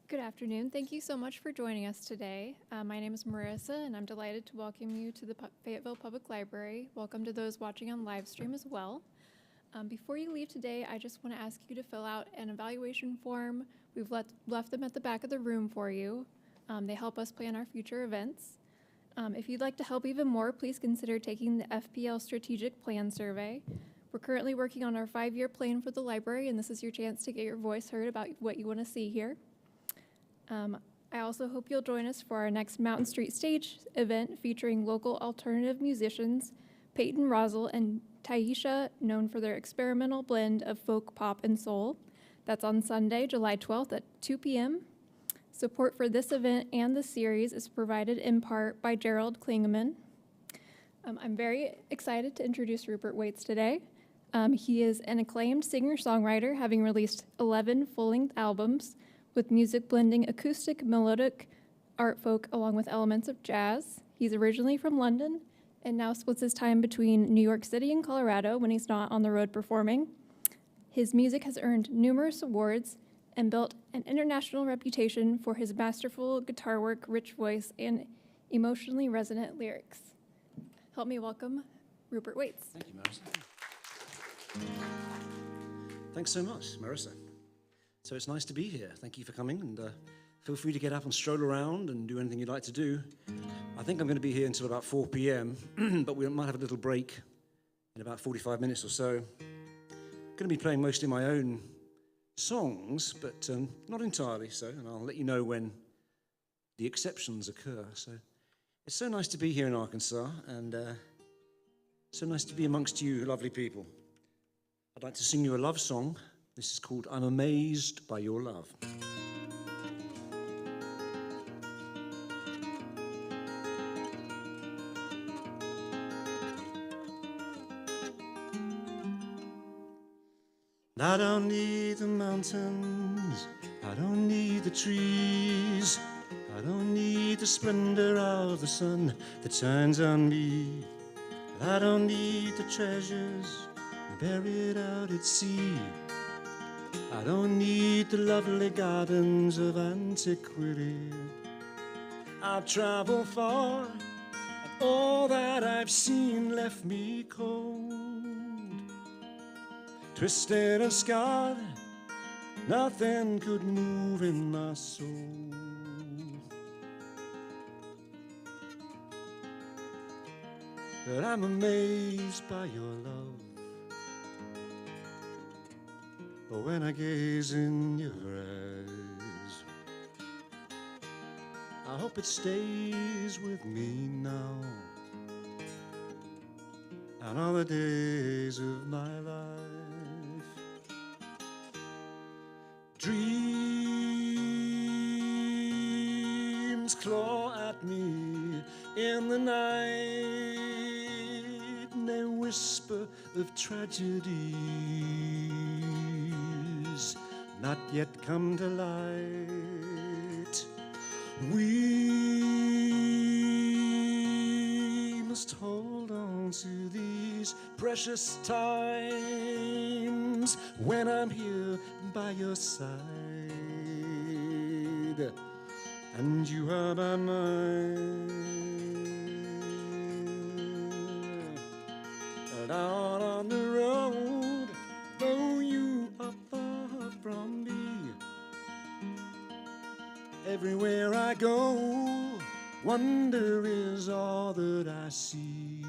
Good afternoon. Thank you so much for joining us today. My name is Marissa, and I'm delighted to welcome you to the Fayetteville Public Library. Welcome to those watching on live stream as well. Before you leave today, I just want to ask you to fill out an evaluation form. We've left them at the back of the room for you. They help us plan our future events. If you'd like to help even more, please consider taking the FPL Strategic Plan Survey. We're currently working on our 5-year plan for the library, and this is your chance to get your voice heard about what you want to see here. I also hope you'll join us for our next Mountain Street Stage event featuring local alternative musicians, Peyton Rosell and Taisha, known for their experimental blend of folk, pop, and soul. That's on Sunday, July 12th at 2 p.m. Support for this event and the series is provided in part by Gerald Klingeman. I'm very excited to introduce Rupert Wates today. He is an acclaimed singer-songwriter, having released 11 full-length albums, with music blending acoustic, melodic, art folk, along with elements of jazz. He's originally from London and now splits his time between New York City and Colorado when he's not on the road performing. His music has earned numerous awards and built an international reputation for his masterful guitar work, rich voice, and emotionally resonant lyrics. Help me welcome Rupert Wates. Thank you, Marissa. Thanks so much, Marissa. So it's nice to be here. Thank you for coming, and feel free to get up and stroll around and do anything you'd like to do. I think I'm going to be here until about 4 p.m., but we might have a little break in about 45 minutes or so. I'm going to be playing mostly my own songs, but not entirely so, and I'll let you know when the exceptions occur. So it's so nice to be here in Arkansas, and so nice to be amongst you lovely people. I'd like to sing you a love song. This is called I'm Amazed by Your Love. I don't need the mountains, I don't need the trees, I don't need the splendor of the sun that shines on me. I don't need the treasures buried out at sea. I don't need the lovely gardens of antiquity. I've traveled far, and all that I've seen left me cold. Twisted and scarred, nothing could move in my soul. But I'm amazed by your love. When I gaze in your eyes, I hope it stays with me now and all the days of my life. Dreams claw at me in the night, and they whisper of tragedy not yet come to light. We must hold on to these precious times when I'm here by your side and you are by mine. And out on the road, though you are far from me, everywhere I go, wonder is all that I see.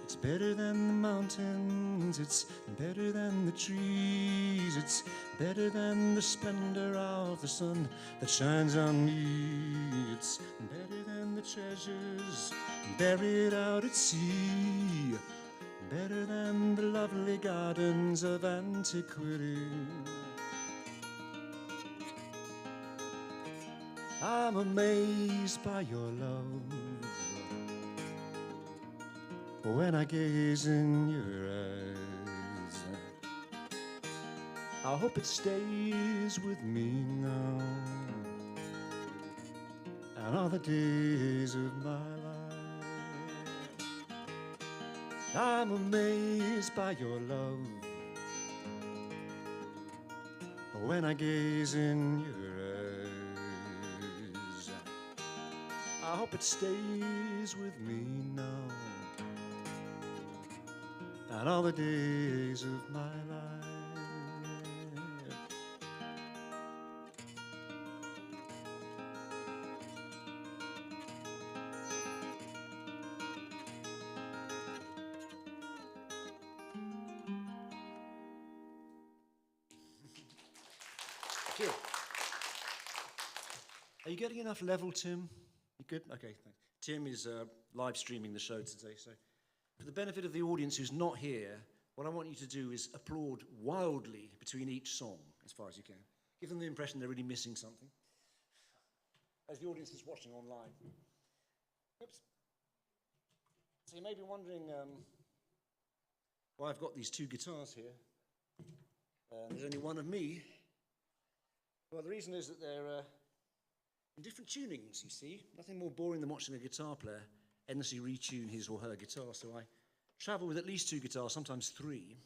It's better than the mountains, it's better than the trees, it's better than the splendor of the sun that shines on me. It's better than the treasures buried out at sea, better than the lovely gardens of antiquity. I'm amazed by your love. When I gaze in your eyes, I hope it stays with me now and all the days of my life. I'm amazed by your love. when I gaze in your eyes. I hope it stays with me now and all the days of my life. Thank you. Are you getting enough level, Tim? You good? Okay, thanks. Tim is live streaming the show today, so for the benefit of the audience who's not here, what I want you to do is applaud wildly between each song, as far as you can. Give them the impression they're really missing something. As the audience is watching online. Oops. So you may be wondering why I've got these two guitars here. There's only one of me. Well, the reason is that they're in different tunings, you see. Nothing more boring than watching a guitar player endlessly retune his or her guitar. So I travel with at least two guitars, sometimes three,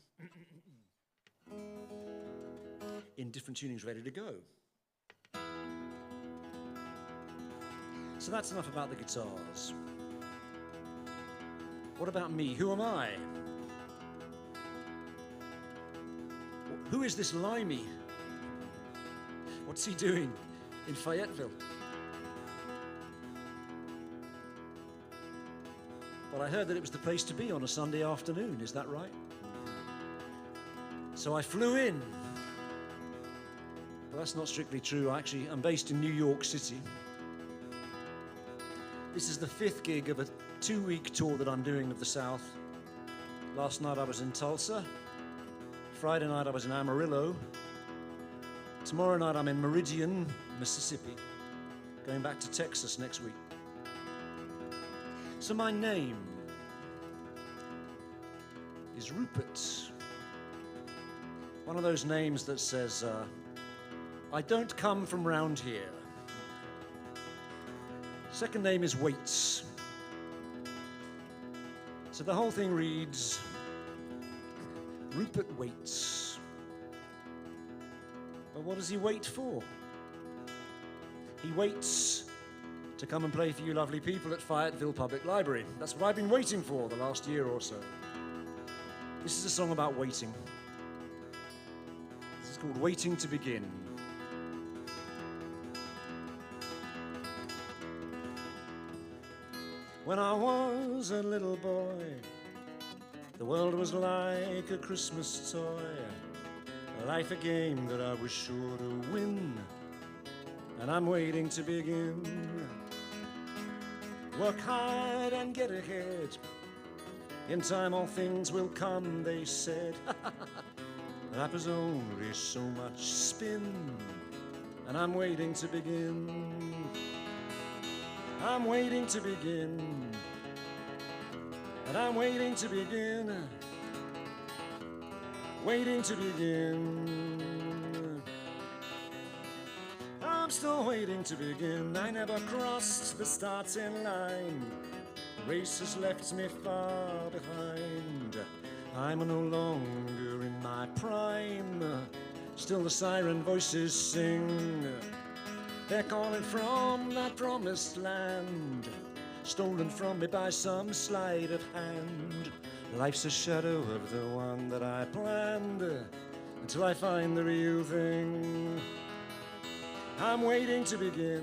in different tunings ready to go. So that's enough about the guitars. What about me? Who am I? Who is this Limey? What's he doing in Fayetteville? Well, I heard that it was the place to be on a Sunday afternoon, is that right? So I flew in. Well, that's not strictly true. I'm based in New York City. This is the 5th gig of a 2-week tour that I'm doing of the South. Last night I was in Tulsa. Friday night I was in Amarillo. Tomorrow night I'm in Meridian, Mississippi. Going back to Texas next week. So my name is Rupert. One of those names that says, I don't come from round here. Second name is Wates. So the whole thing reads, Rupert Wates. Well, what does he wait for? He waits to come and play for you lovely people at Fayetteville Public Library. That's what I've been waiting for the last year or so. This is a song about waiting. This is called Waiting to Begin. When I was a little boy, the world was like a Christmas toy. Life a game that I was sure to win, and I'm waiting to begin. Work hard and get ahead. In time all things will come, they said. Life is only so much spin, and I'm waiting to begin. I'm waiting to begin, and I'm waiting to begin. Waiting to begin. I'm still waiting to begin. I never crossed the starting line. The race has left me far behind. I'm no longer in my prime. Still the siren voices sing. They're calling from that promised land, stolen from me by some sleight of hand. Life's a shadow of the one that I planned, until I find the real thing. I'm waiting to begin,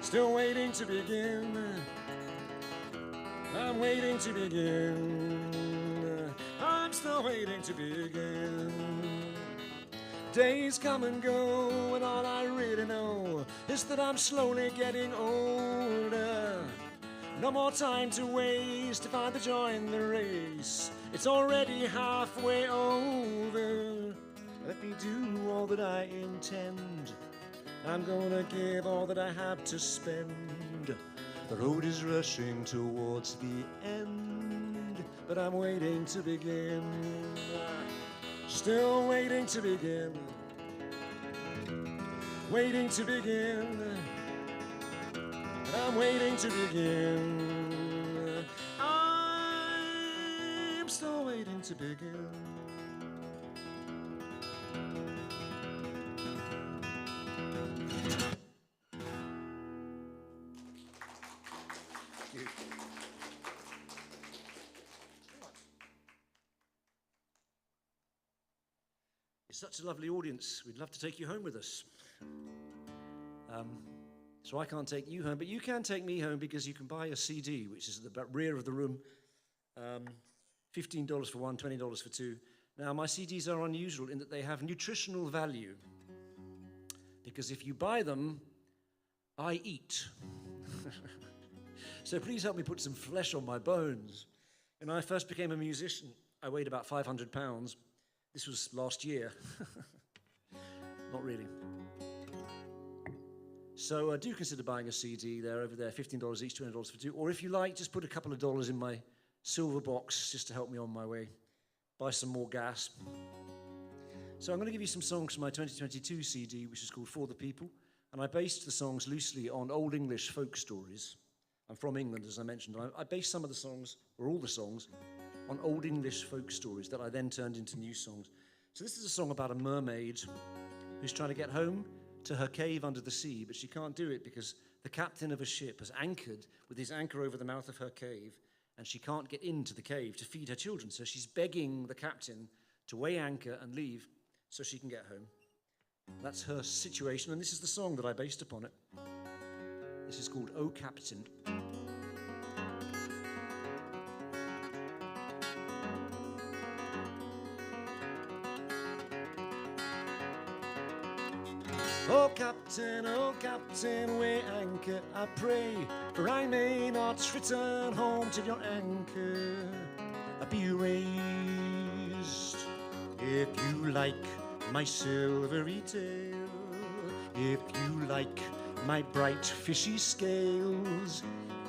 still waiting to begin. I'm waiting to begin, I'm still waiting to begin. Days come and go, and all I really know is that I'm slowly getting older. No more time to waste if I join the race. It's already halfway over. Let me do all that I intend. I'm gonna give all that I have to spend. The road is rushing towards the end, but I'm waiting to begin. Still waiting to begin. Waiting to begin. I'm waiting to begin. I'm still waiting to begin. It's such a lovely audience. We'd love to take you home with us. So I can't take you home, but you can take me home because you can buy a CD, which is at the rear of the room. $15 for one, $20 for two. Now, my CDs are unusual in that they have nutritional value. Because if you buy them, I eat. So please help me put some flesh on my bones. When I first became a musician, I weighed about 500 pounds. This was last year. Not really. So do consider buying a CD. They're over there, $15 each, $20 for two. Or if you like, just put a couple of dollars in my silver box just to help me on my way. Buy some more gas. So I'm going to give you some songs from my 2022 CD, which is called For the People. And I based the songs loosely on Old English folk stories. I'm from England, as I mentioned. I based some of the songs, or all the songs, on Old English folk stories that I then turned into new songs. So this is a song about a mermaid who's trying to get home to her cave under the sea, but she can't do it because the captain of a ship has anchored with his anchor over the mouth of her cave, and she can't get into the cave to feed her children. So she's begging the captain to weigh anchor and leave so she can get home. That's her situation, and this is the song that I based upon it. This is called O Captain. Oh Captain, weigh anchor, I pray, for I may not return home till your anchor be raised. If you like my silvery tail, if you like my bright fishy scales,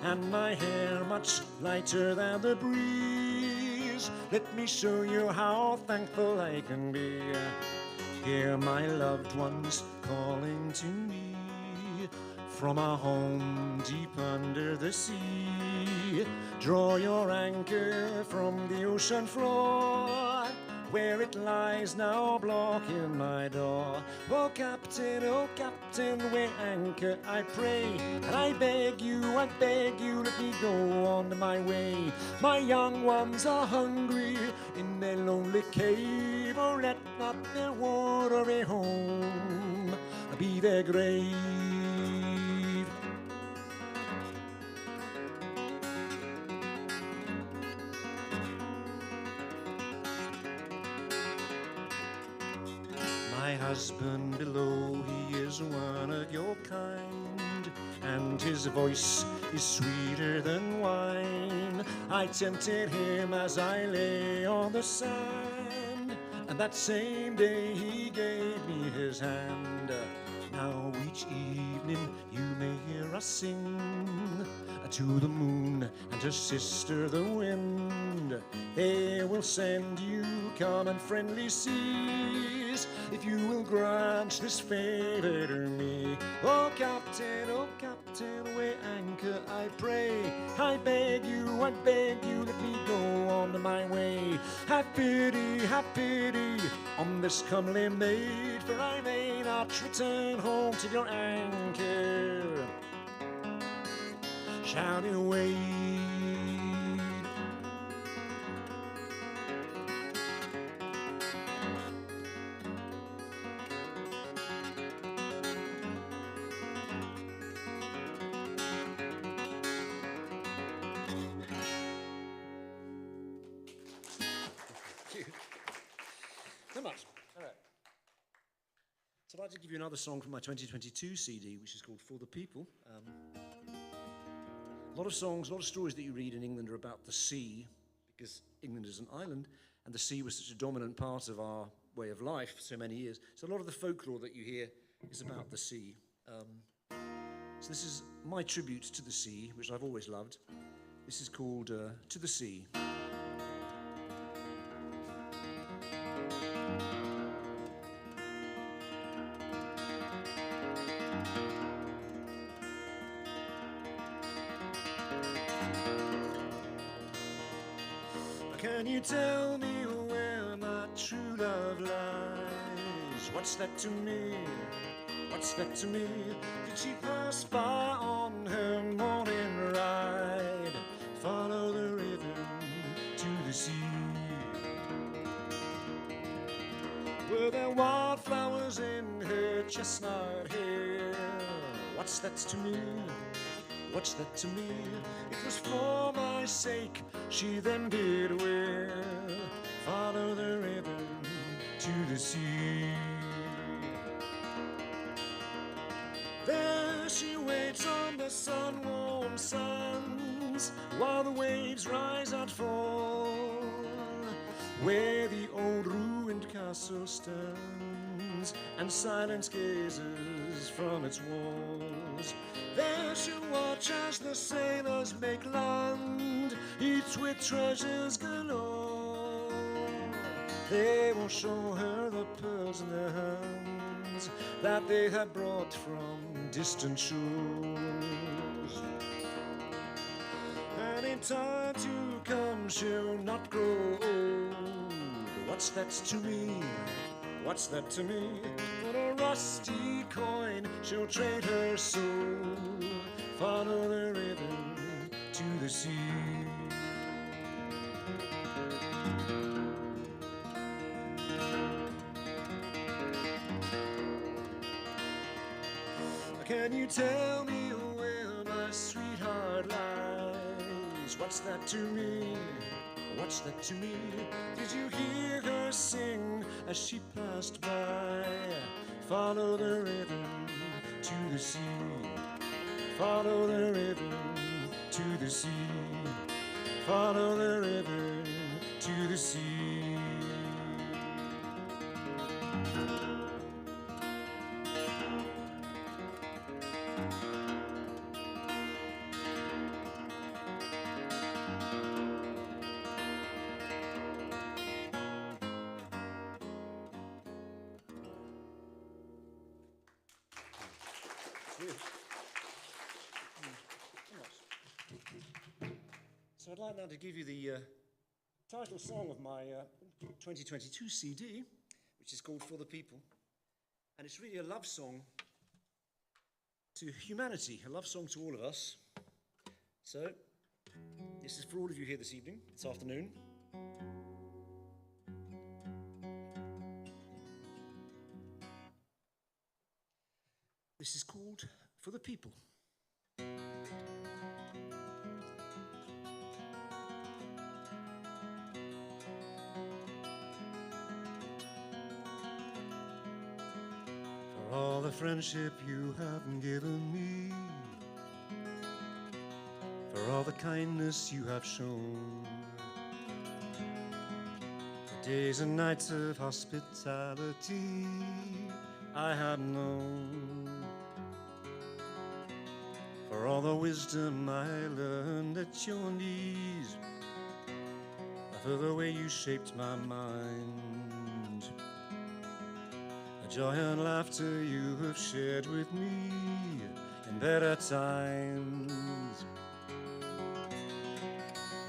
and my hair much lighter than the breeze, let me show you how thankful I can be. Hear my loved ones calling to me from a home deep under the sea. Draw your anchor from the ocean floor, where it lies now blocking my door. Oh Captain, weigh anchor, I pray, and I beg you, let me go on my way. My young ones are hungry in their lonely cave, oh let not their watery home be their grave. My husband below, he is one of your kind, and his voice is sweeter than wine. I tempted him as I lay on the sand, and that same day he gave me his hand. Now each evening you may hear us sing to the moon and her sister the wind. They will send you calm and friendly seas if you will grant this favor to me. Oh Captain, weigh anchor, I pray. I beg you, let me go on my way. Have pity on this comely maid, for I may not return home till your anchor shall be weighed. So much. All right. So I'd like to give you another song from my 2022 CD, which is called For the People. A lot of songs, a lot of stories that you read in England are about the sea, because England is an island, and the sea was such a dominant part of our way of life for so many years. So a lot of the folklore that you hear is about the sea. So this is my tribute to the sea, which I've always loved. This is called To the Sea. Can you tell me where my true love lies? What's that to me? What's that to me? Did she pass by on her morning ride? Follow the river to the sea. Were there wildflowers in her chestnut hair? What's that to me? What's that to me? It was for my sake she then did wear. Follow the river to the sea. There she waits on the sun-warmed sands, while the waves rise and fall, where the old ruined castle stands, and silence gazes from its walls. There she'll watch as the sailors make land, each with treasures galore. They will show her the pearls in their hands that they have brought from distant shores. And in time to come she'll not grow old. What's that to me? What's that to me? For a rusty coin she'll trade her soul. Follow the river to the sea. Can you tell me where my sweetheart lies? What's that to me? What's that to me? Did you hear her sing as she passed by? Follow the river to the sea. Follow the river to the sea. Follow the river to the sea. So I'd like now to give you the title song of my 2022 CD, which is called For the People. And it's really a love song to humanity, a love song to all of us. So this is for all of you here this evening, this afternoon. This is called For the People. For all the friendship you have given me, for all the kindness you have shown, the days and nights of hospitality I have known, for all the wisdom I learned at your knees, for the way you shaped my mind, the joy and laughter you have shared with me in better times.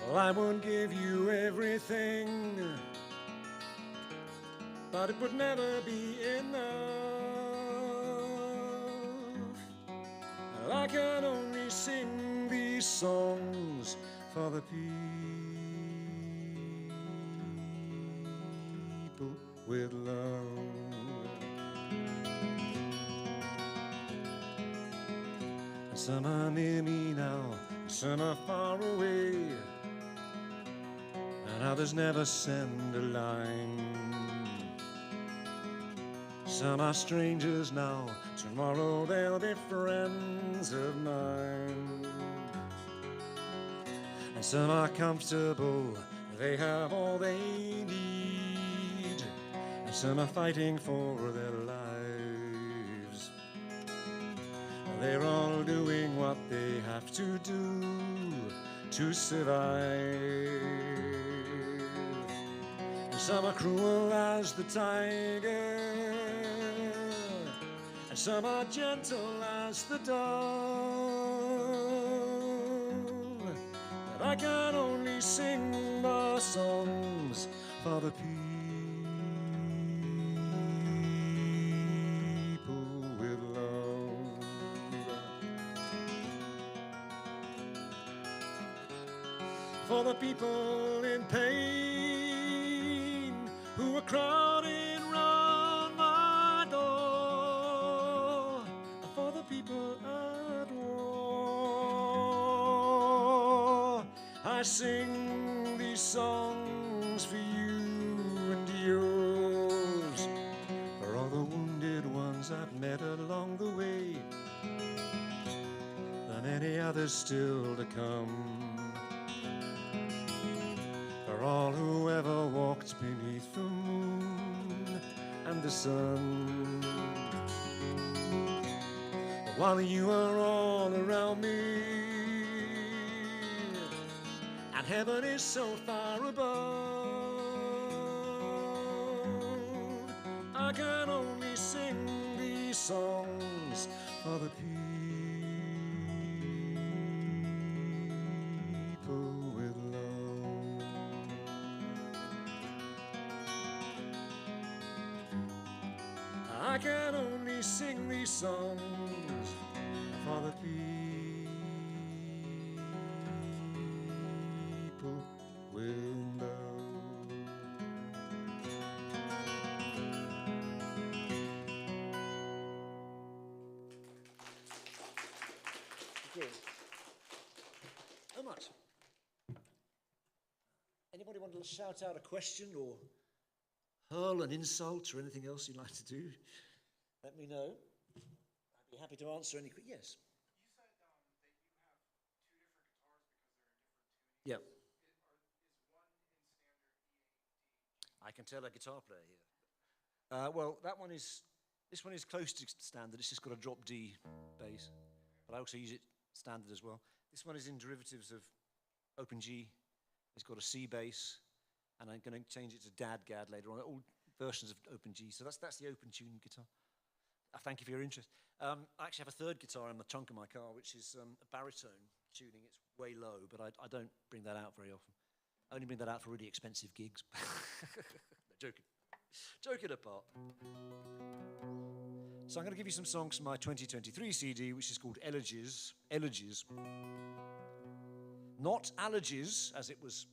Well, I won't give you everything, but it would never be enough. I can only sing these songs for the people with love. Some are near me now, some are far away, and others never send a line. Some are strangers now, tomorrow they'll be friends of mine. And some are comfortable, they have all they need, and some are fighting for their lives. They're all doing what they have to do to survive. And some are cruel as the tiger, and some are gentle as the dove. But I can only sing the songs for the people with love. For the people in pain who are crowded round I sing these songs for you and yours, for all the wounded ones I've met along the way, and any others still to come, for all who ever walked beneath the moon and the sun. While you are all around me, and heaven is so far above, I can only sing these songs for the people with love. I can only sing these songs for the people with love. Good. How much? Anybody want to shout out a question or hurl an insult or anything else you'd like to do? Let me know. I'd be happy to answer any questions. Yes. You said that you have two different guitars because they're in different tuning. Yeah. Is one in standard E, I can tell a guitar player here. Well, this one is close to standard. It's just got a drop D bass, but I also use it standard as well. This one is in derivatives of open G. It's got a C bass, and I'm going to change it to Dad-Gad later on. All versions of open G. So that's the open tune guitar. Thank you for your interest. I actually have a third guitar in the trunk of my car, which is a baritone tuning. It's way low, but I don't bring that out very often. I only bring that out for really expensive gigs. Joking. Joking apart. So I'm going to give you some songs from my 2023 CD, which is called Elegies. Elegies. Not allergies, as it was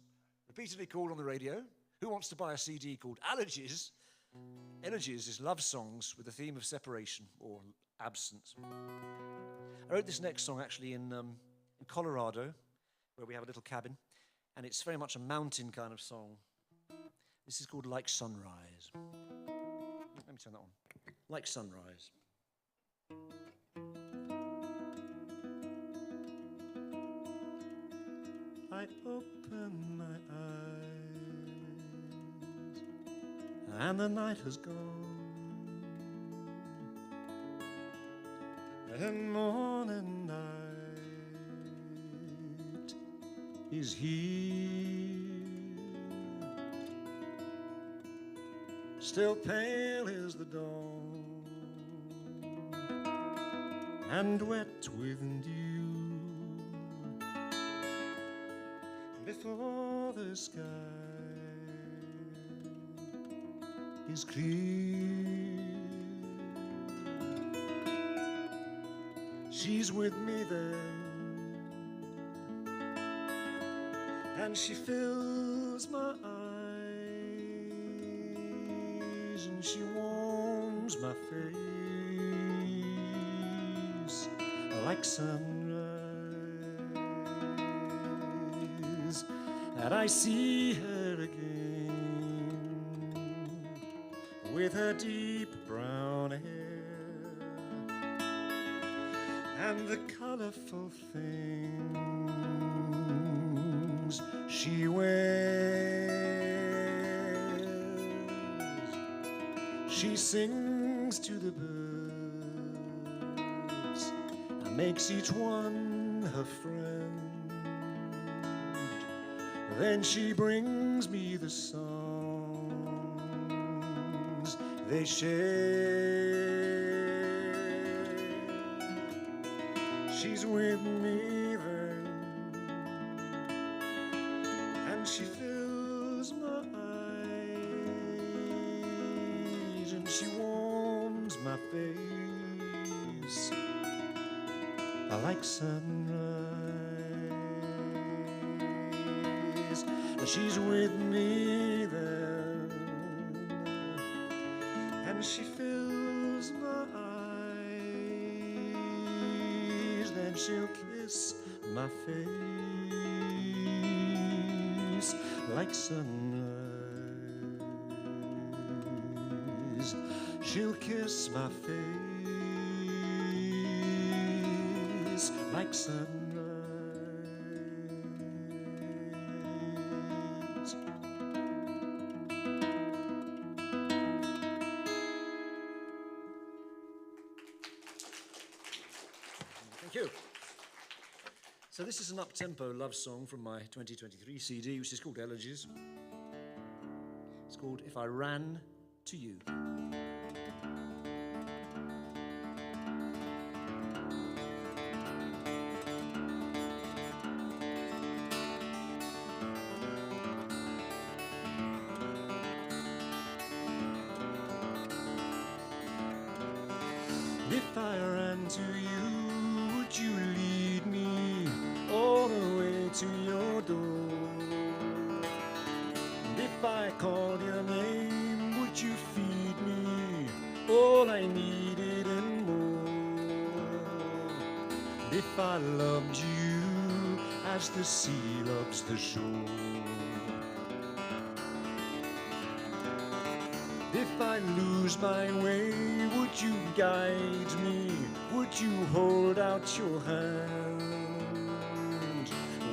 repeatedly called on the radio. Who wants to buy a CD called Allergies? Elegies is love songs with a theme of separation or absence. I wrote this next song actually in Colorado, where we have a little cabin, and it's very much a mountain kind of song. This is called Like Sunrise. Let me turn that on. Like Sunrise. I open my eyes, and the night has gone, and morning night is here, still pale is the dawn, and wet with dew. Before the sky is clear, she's with me then, and she fills my eyes, and she warms my face like sunrise. And I see her again with her deep brown hair and the colorful things she wears. She sings to the birds and makes each one her friend. Then she brings me the songs they share. She's with me then, and she fills my eyes, and she warms my face. I like sunrise. She's with me then, and she fills my eyes. Then she'll kiss my face. like sunrise. She'll kiss my face like sunrise. Thank you. So this is an up-tempo love song from my 2023 CD, which is called Elegies. It's called If I Ran to You. If I ran to you, would you lead me all the way to your door? And if I called your name, would you feed me all I needed and more? And if I loved you as the sea loves the shore? If I lose my way, would you guide me? Would you hold out your hand?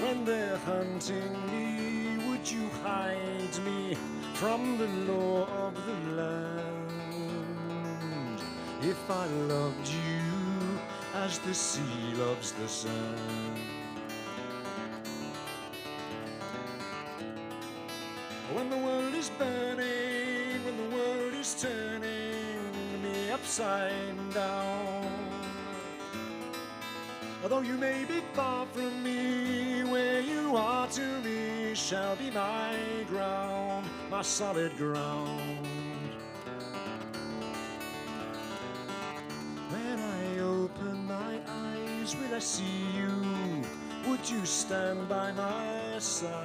When they're hunting me, would you hide me from the law of the land? If I loved you as the sea loves the sand. When the world is burning, when the world is turning me upside down, although you may be far from me, where you are to me shall be my ground, my solid ground. When I open my eyes, will I see you? Would you stand by my side?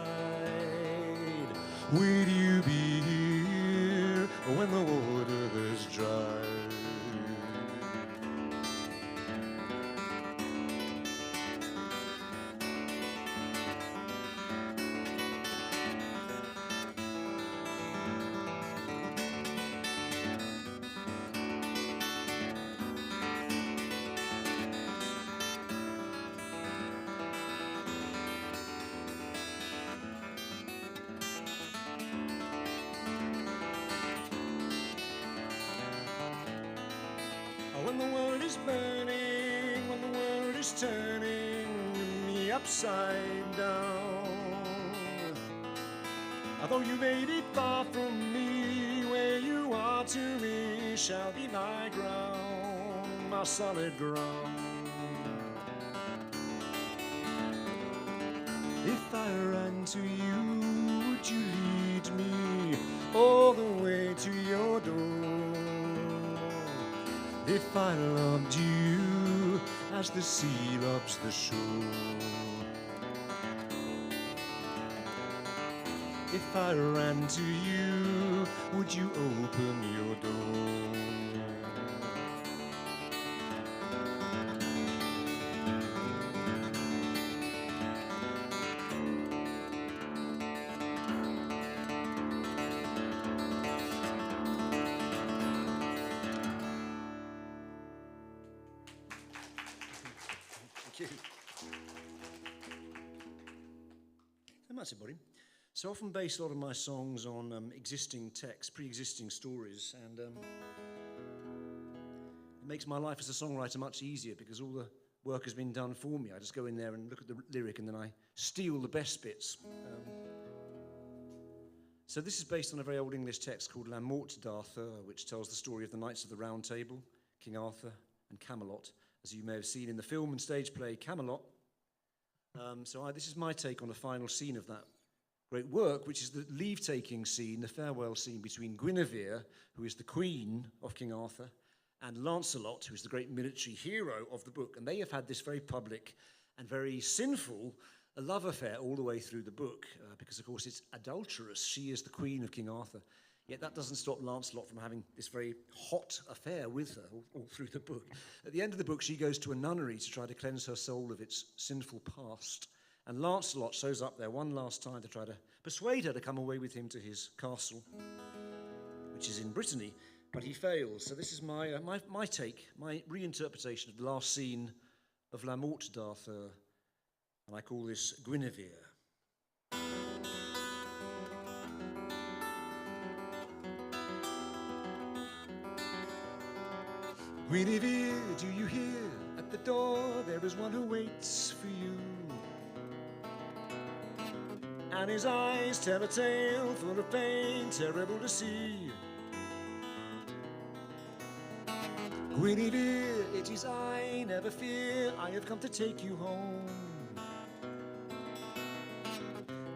Will you be here when the water is dry? When the world is burning, when the world is turning me upside down, although you may be far from me, where you are to me shall be my ground, my solid ground. If I ran to you, would you lead me all the way to your door? If I loved you as the sea loves the shore? If I ran to you, would you open your door? Thank you. That's it, buddy. So I often base a lot of my songs on existing texts, pre-existing stories, and it makes my life as a songwriter much easier because all the work has been done for me. I just go in there and look at the lyric and then I steal the best bits. So this is based on a very old English text called La Morte d'Arthur, which tells the story of the Knights of the Round Table, King Arthur and Camelot, as you may have seen in the film and stage play Camelot. This is my take on the final scene of that great work, which is the leave-taking scene, the farewell scene between Guinevere, who is the queen of King Arthur, and Lancelot, who is the great military hero of the book. And they have had this very public and very sinful love affair all the way through the book, because, of course, it's adulterous. She is the queen of King Arthur. Yet that doesn't stop Lancelot from having this very hot affair with her all through the book. At the end of the book, she goes to a nunnery to try to cleanse her soul of its sinful past. And Lancelot shows up there one last time to try to persuade her to come away with him to his castle, which is in Brittany, but he fails. So this is my take, my reinterpretation of the last scene of La Morte d'Arthur, and I call this Guinevere. Guinevere, do you hear? At the door there is one who waits for you, and his eyes tell a tale full of pain, terrible to see. Guinevere, it is I, never fear, I have come to take you home.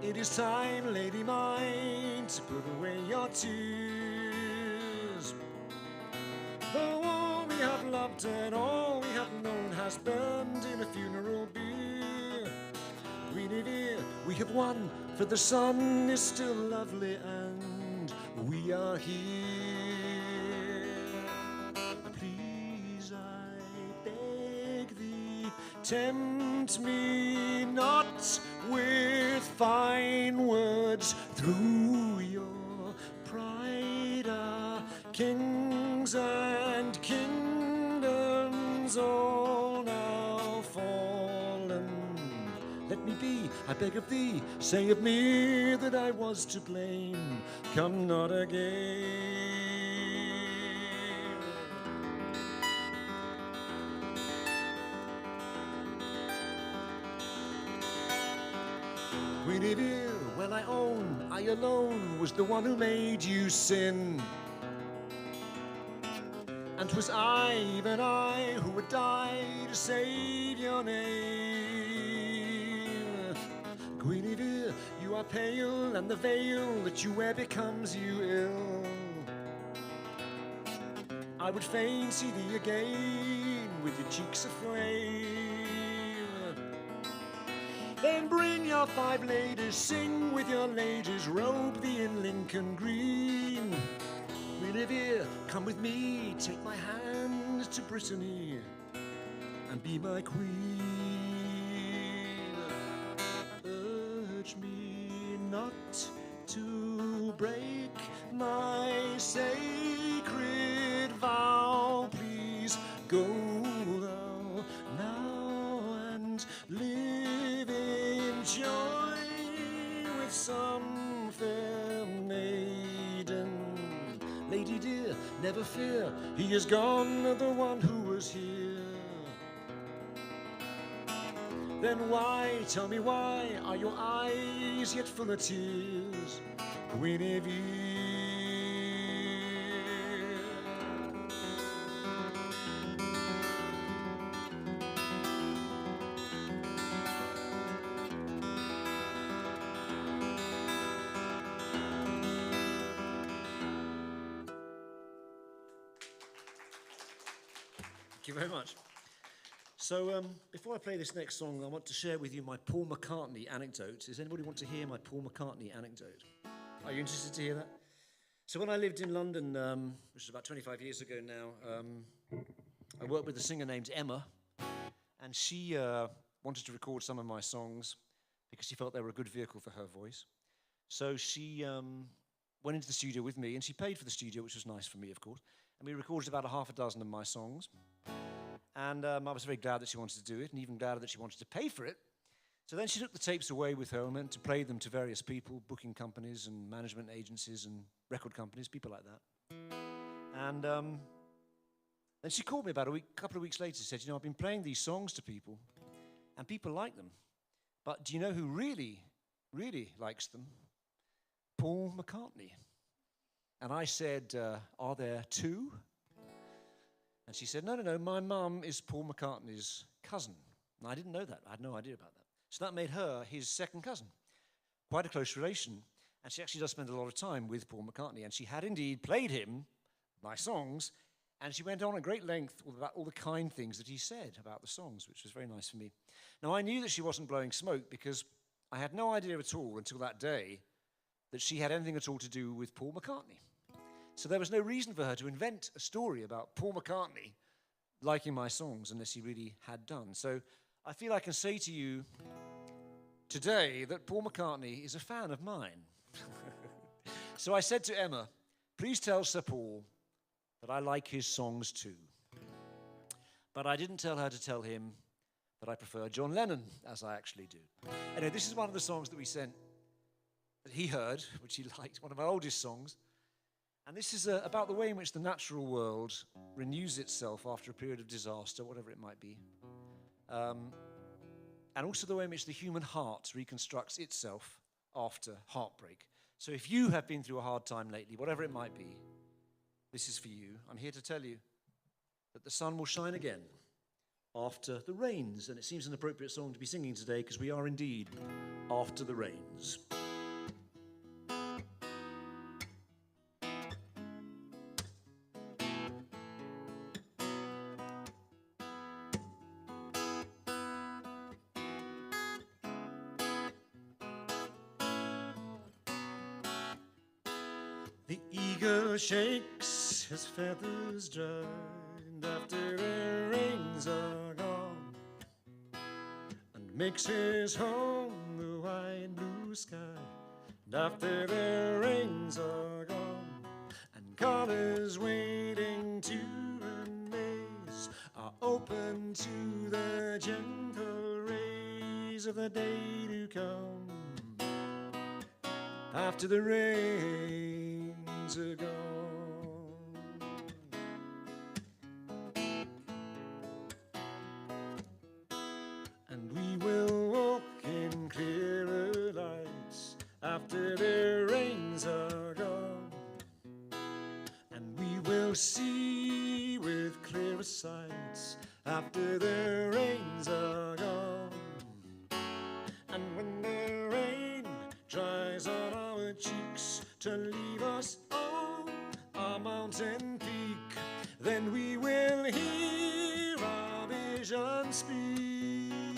It is time, lady mine, to put away your tears. Though all we have loved and all we have known has burned in a funeral bier. Guinevere, we have won, for the sun is still lovely and we are here. Please, I beg thee, tempt me not with fine words. Through your pride are kings and kingdoms all now fallen. Let me be, I beg of thee, say of me that I was to blame. Come not again. Guinevere, well I own, I alone was the one who made you sin. And 'twas I, even I, who would die to save your name. Guinevere, you are pale, and the veil that you wear becomes you ill. I would fain see thee again, with your cheeks aflame. Then bring your 5 ladies, sing with your ladies, robe thee in Lincoln green. Guinevere, come with me, take my hand to Brittany, and be my queen. Urge me not to break my sacred vow. Please go thou now and live in joy with some fair maiden. Lady dear, never fear, he is gone, the one who was here. Then why, tell me why, are your eyes yet full of tears, Guinevere? Thank you very much. So before I play this next song, I want to share with you my Paul McCartney anecdote. Does anybody want to hear my Paul McCartney anecdote? Are you interested to hear that? So when I lived in London, which is about 25 years ago now, I worked with a singer named Emma, and she wanted to record some of my songs because she felt they were a good vehicle for her voice. So she went into the studio with me, and she paid for the studio, which was nice for me, of course. And we recorded about 6 of my songs. And I was very glad that she wanted to do it, and even gladder that she wanted to pay for it. So then she took the tapes away with her and went to play them to various people, booking companies and management agencies and record companies, people like that. And then she called me about a couple of weeks later and said, you know, I've been playing these songs to people, and people like them. But do you know who really, really likes them? Paul McCartney. And I said, are there 2? And she said, no, my mum is Paul McCartney's cousin. And I didn't know that. I had no idea about that. So that made her his second cousin. Quite a close relation. And she actually does spend a lot of time with Paul McCartney. And she had indeed played him my songs. And she went on at great length about all the kind things that he said about the songs, which was very nice for me. Now, I knew that she wasn't blowing smoke because I had no idea at all until that day that she had anything at all to do with Paul McCartney. So there was no reason for her to invent a story about Paul McCartney liking my songs unless he really had done. So I feel I can say to you, today that Paul McCartney is a fan of mine. So I said to Emma, please tell Sir Paul that I like his songs too. But I didn't tell her to tell him that I prefer John Lennon, as I actually do. Anyway, this is one of the songs that we sent, that he heard, which he liked, one of my oldest songs. And this is about the way in which the natural world renews itself after a period of disaster, whatever it might be. And also the way in which the human heart reconstructs itself after heartbreak. So if you have been through a hard time lately, whatever it might be, this is for you. I'm here to tell you that the sun will shine again after the rains. And it seems an appropriate song to be singing today because we are indeed after the rains. The eagle shakes his feathers dry, and after the rains are gone, and makes his home the wide blue sky. And after the rains are gone, and colors waiting to amaze are open to the gentle rays of the day to come. After the rains are gone. And we will walk in clearer lights after the rains are gone. And we will see with clearer sights after the rains are gone. And when the rain dries on our cheeks to leave us on our mountain peak, then we will hear our vision speak.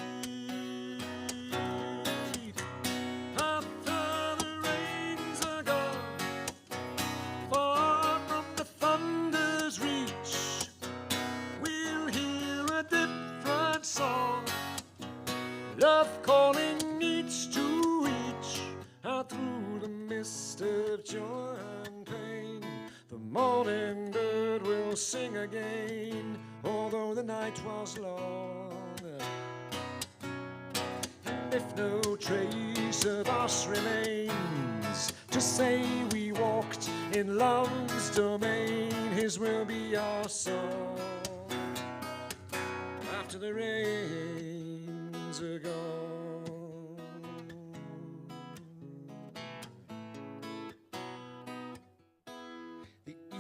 After the rains are gone, far from the thunder's reach, we'll hear a different song, love calling each to each. Out through the mist of joy and pain, the morning bird will sing again, although the night was long. And if no trace of us remains to say we walked in love's domain, his will be our song. After the rains are gone.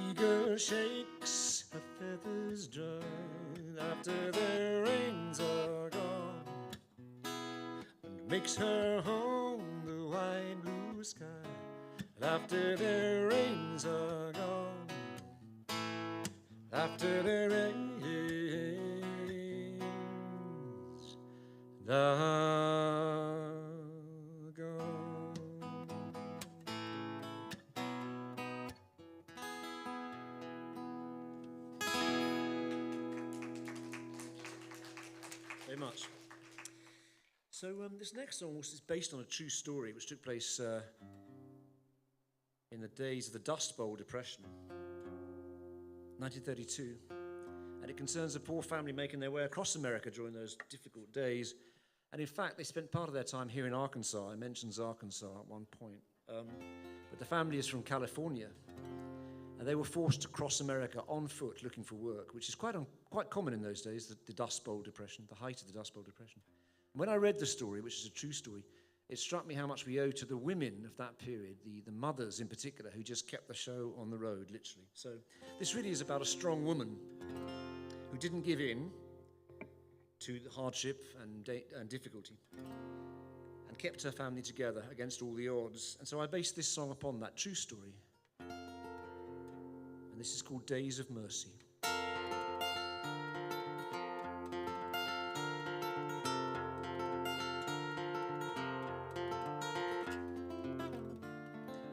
Eagle shakes her feathers dry after the rains are gone, and makes her home the wide blue sky. After the rains are gone, after the rains are gone. Very much. So this next song is based on a true story which took place in the days of the Dust Bowl Depression, 1932. And it concerns a poor family making their way across America during those difficult days. And in fact, they spent part of their time here in Arkansas. I mentioned Arkansas at one point. But the family is from California. And they were forced to cross America on foot looking for work, which is quite common in those days, the Dust Bowl Depression, the height of the Dust Bowl Depression. And when I read the story, which is a true story, it struck me how much we owe to the women of that period, the mothers in particular, who just kept the show on the road, literally. So this really is about a strong woman who didn't give in to the hardship and difficulty and kept her family together against all the odds. And so I based this song upon that true story. And this is called Days of Mercy.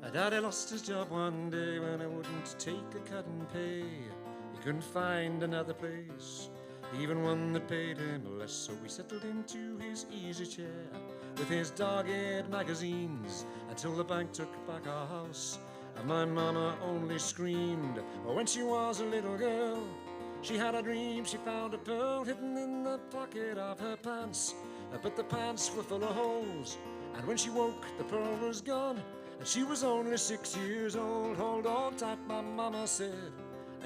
My daddy lost his job one day when I wouldn't take a cut and pay. He couldn't find another place even one that paid him less. So we settled into his easy chair with his dog-eared magazines until the bank took back our house. And my mama only screamed when she was a little girl. She had a dream, she found a pearl hidden in the pocket of her pants. But the pants were full of holes, and when she woke, the pearl was gone. And she was only 6 years old. Hold on tight, my mama said.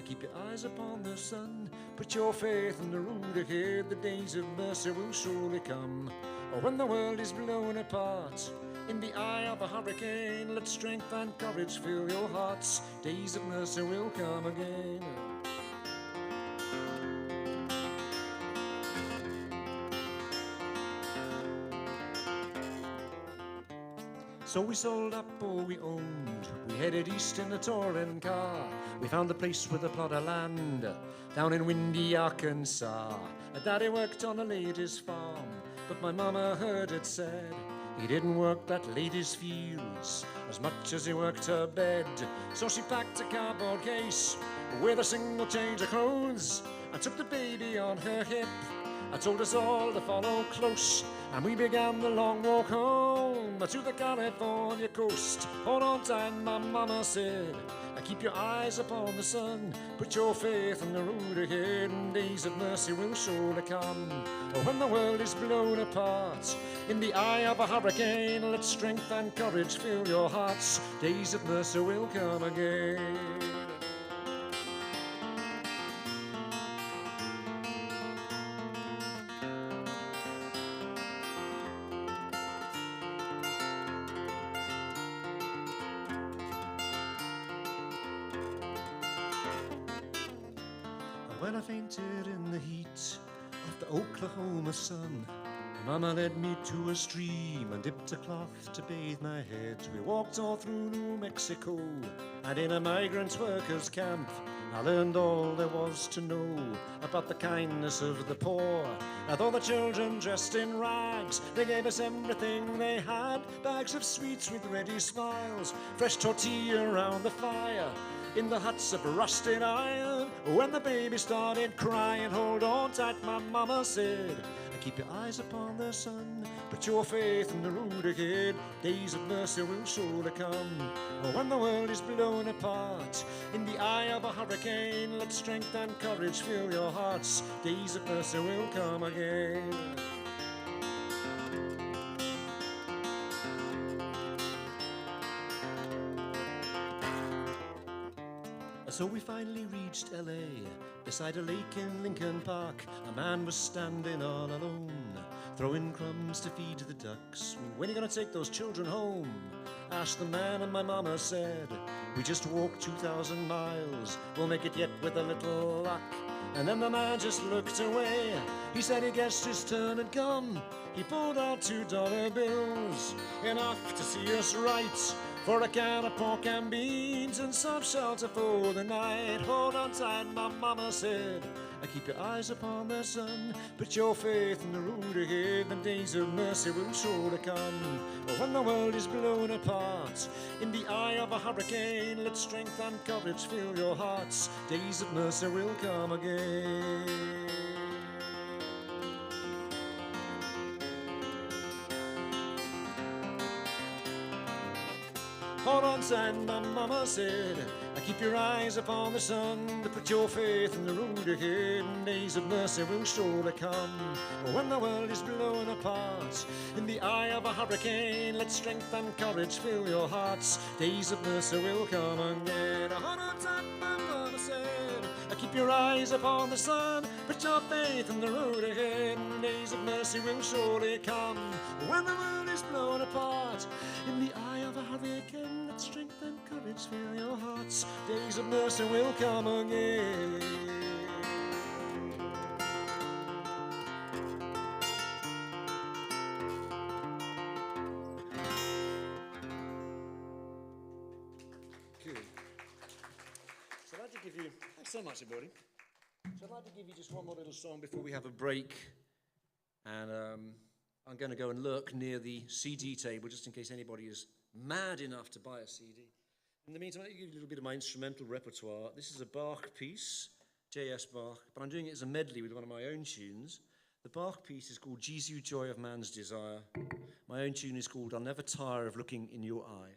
Keep your eyes upon the sun, put your faith in the road ahead. The days of mercy will surely come. Or when the world is blown apart in the eye of a hurricane, let strength and courage fill your hearts. Days of mercy will come again. So we sold up all we owned. We headed east in a touring car. We found a place with a plot of land down in windy Arkansas. Daddy worked on a lady's farm, but my mama heard it said he didn't work that lady's fields as much as he worked her bed. So she packed a cardboard case with a single change of clothes and took the baby on her hip. I told us all to follow close, and we began the long walk home to the California coast. Hold on tight, my mama said. Keep your eyes upon the sun, put your faith in the road ahead, and days of mercy will surely come. Or when the world is blown apart in the eye of a hurricane, let strength and courage fill your hearts. Days of mercy will come again. When I fainted in the heat of the Oklahoma sun, Mama led me to a stream and dipped a cloth to bathe my head. We walked all through New Mexico, and in a migrant workers' camp I learned all there was to know about the kindness of the poor. Although the children dressed in rags, they gave us everything they had. Bags of sweets with ready smiles, fresh tortilla around the fire, in the huts of rusted iron. When the baby started crying, hold on tight, my mama said. Keep your eyes upon the sun, put your faith in the road ahead. Days of mercy will surely come. When the world is blown apart in the eye of a hurricane, let strength and courage fill your hearts. Days of mercy will come again. So we finally reached L.A. Beside a lake in Lincoln Park, a man was standing all alone, throwing crumbs to feed the ducks. When are you gonna take those children home? Asked the man, and my mama said, we just walked 2,000 miles, we'll make it yet with a little luck. And then the man just looked away. He said he guessed his turn had come. He pulled out $2 bills, enough to see us right, for a can of pork and beans and some shelter for the night. Hold on tight, my mama said. Keep your eyes upon the sun, put your faith in the road ahead. The days of mercy will surely come. When the world is blown apart in the eye of a hurricane, let strength and courage fill your hearts. Days of mercy will come again. Hold on tight, my mama said. Keep your eyes upon the sun, to put your faith in the road ahead, and days of mercy will surely come. When the world is blown apart in the eye of a hurricane, let strength and courage fill your hearts. Days of mercy will come again. Hold on tight, my mama said. Keep your eyes upon the sun, put your faith in the road ahead, and days of mercy will surely come. When the world is blown apart in the eye of a hurricane, let strength and courage fill your hearts. Days of mercy will come again. Good. So I'd like to give you, thanks so much, everybody. So I'd like to give you just one more little song before we have a break. And I'm going to go and lurk near the CD table just in case anybody is mad enough to buy a CD. In the meantime, I'll give you a little bit of my instrumental repertoire. This is a Bach piece J.S. Bach, but I'm doing it as a medley with one of my own tunes. The Bach piece is called Jesu, Joy of Man's Desire. My own tune is called I'll Never Tire of Looking in Your Eye.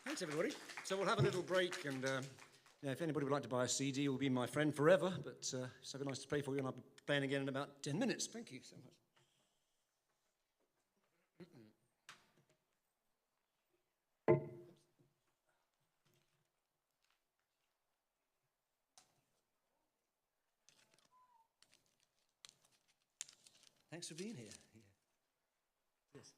Thanks, everybody. So we'll have a little break, and if anybody would like to buy a CD, you'll be my friend forever, but it's so nice to play for you, and I'll be playing again in about 10 minutes. Thank you so much. Thanks for being here. Yes.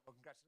Well, congratulations.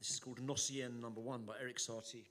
This is called Nocien No. 1 by Eric Satie.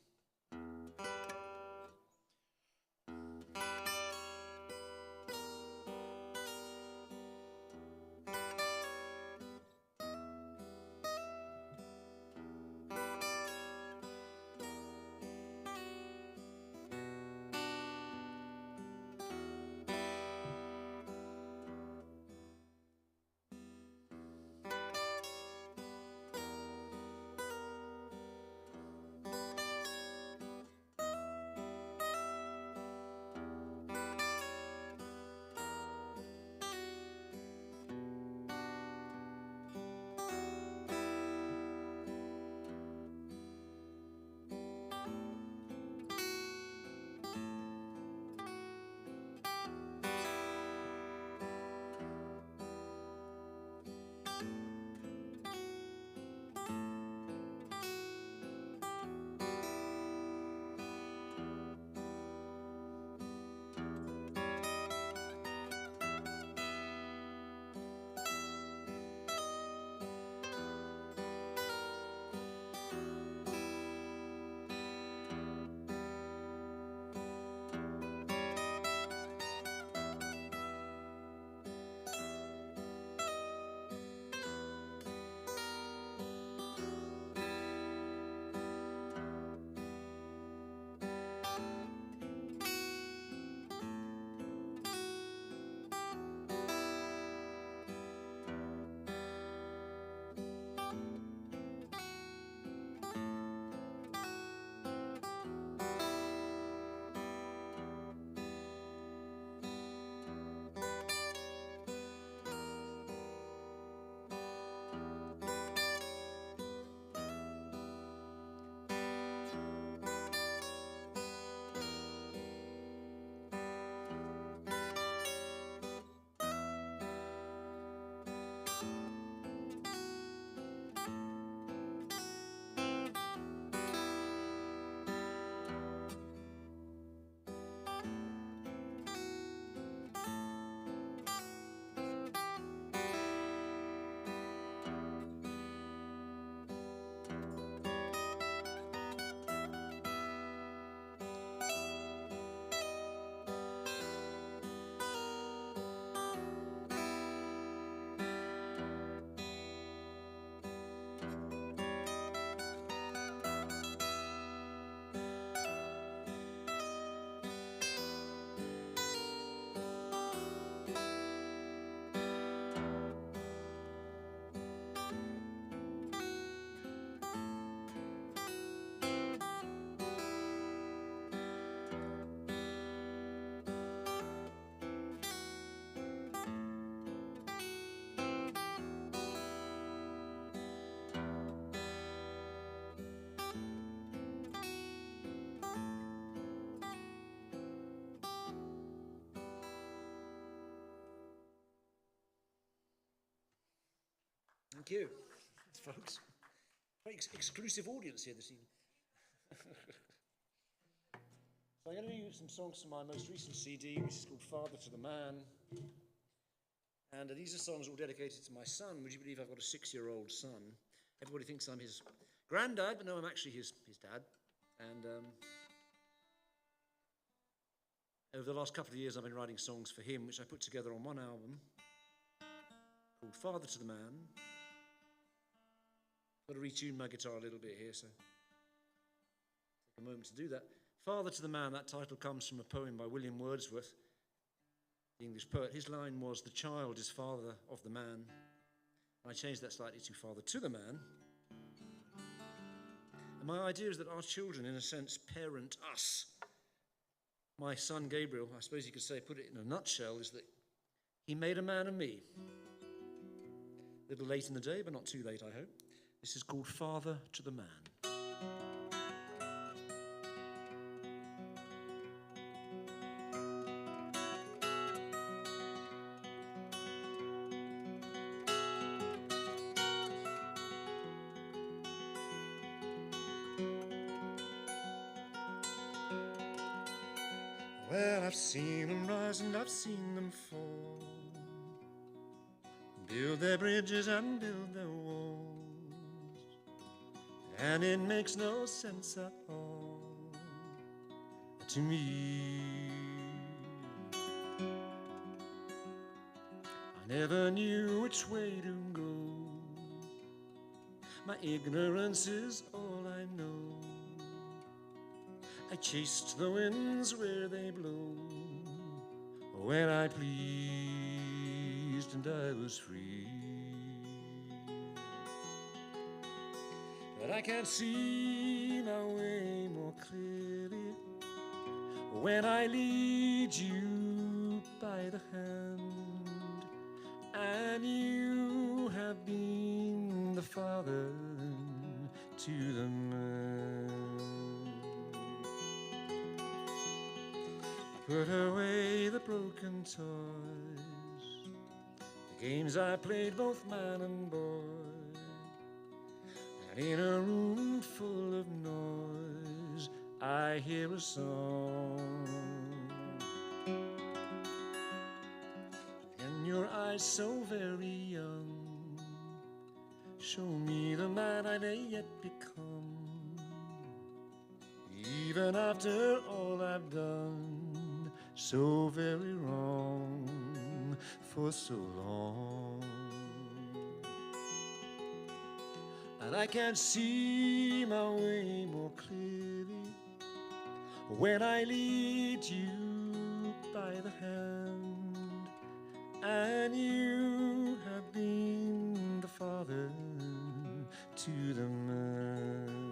Thank you, folks. Very exclusive audience here this evening. So I'm going to do some songs from my most recent CD, which is called Father to the Man. And these are songs all dedicated to my son. Would you believe I've got a 6-year-old son? Everybody thinks I'm his granddad, but no, I'm actually his dad. And over the last couple of years, I've been writing songs for him, which I put together on one album called Father to the Man. I've got to retune my guitar a little bit here, so take a moment to do that. Father to the Man, that title comes from a poem by William Wordsworth, the English poet. His line was, "The child is father of the man." I changed that slightly to Father to the Man. And my idea is that our children, in a sense, parent us. My son Gabriel, I suppose you could say, put it in a nutshell, is that he made a man of me. A little late in the day, but not too late, I hope. This is called Father to the Man. Well, I've seen them rise and I've seen them fall, build their bridges and build their walls, and it makes no sense at all to me. I never knew which way to go. My ignorance is all I know. I chased the winds where they blow, when I pleased and I was free. But I can't see my way more clearly when I lead you by the hand, and you have been the father to the man. Put away the broken toys, the games I played both man and boy, and in a room full of noise I hear a song. And your eyes so very young show me the man I may yet become, even after all I've done so very wrong for so long. And I can't see my way more clearly when I lead you by the hand, and you have been the father to the man.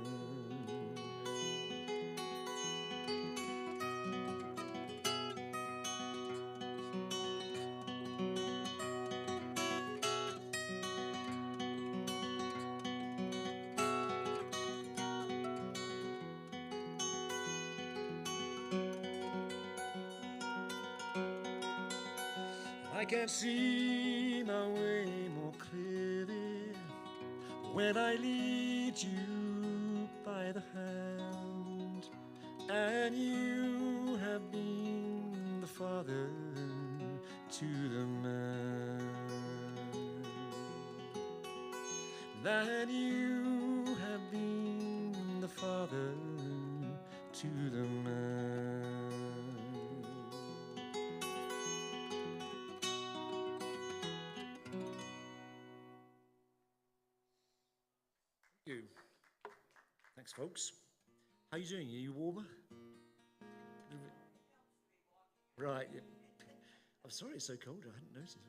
I can't see my way more clearly when I lead you by the hand, and you have been the father to the man. That you have been the father to the man. You. Thanks, folks. How you doing? Are you warmer? Right. Yeah. I'm sorry it's so cold. I hadn't noticed it.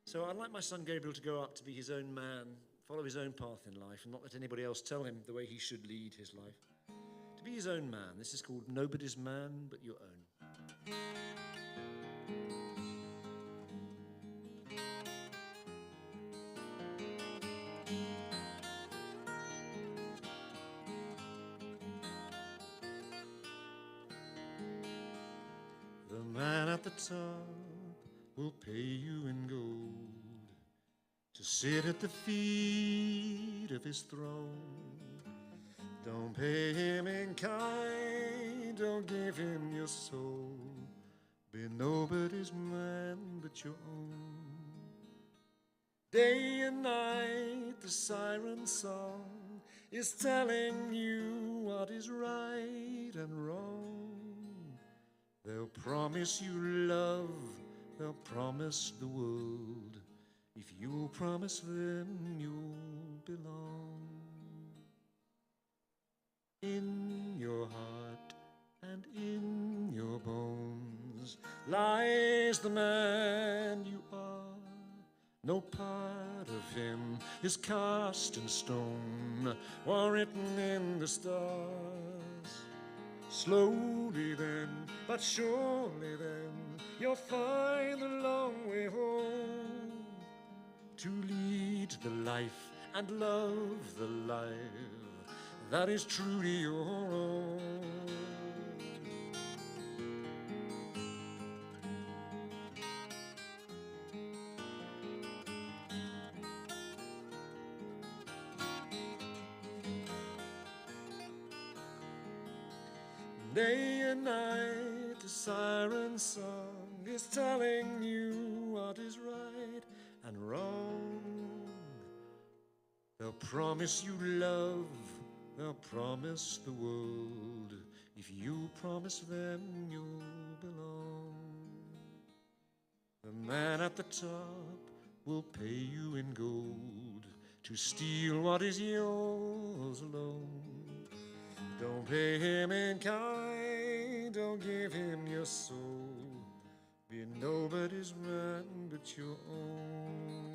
So I'd like my son Gabriel to grow up to be his own man, follow his own path in life, and not let anybody else tell him the way he should lead his life. To be his own man. This is called Nobody's Man But Your Own. The man at the top will pay you in gold to sit at the feet of his throne. Don't pay him in kind, don't give him your soul. Be nobody's man but your own. Day and night the siren song is telling you what is right and wrong. They'll promise you love, they'll promise the world. If you'll promise them, you'll belong. In your heart and in your bones lies the man you are. No part of him is cast in stone or written in the stars. Slowly then, but surely then, you'll find the long way home to lead the life and love the life that is truly your own. Day and night the siren song is telling you what is right and wrong. They'll promise you love, they'll promise the world. If you promise them you'll belong, the man at the top will pay you in gold to steal what is yours alone. Don't pay him in kind, don't give him your soul. Be nobody's man but your own.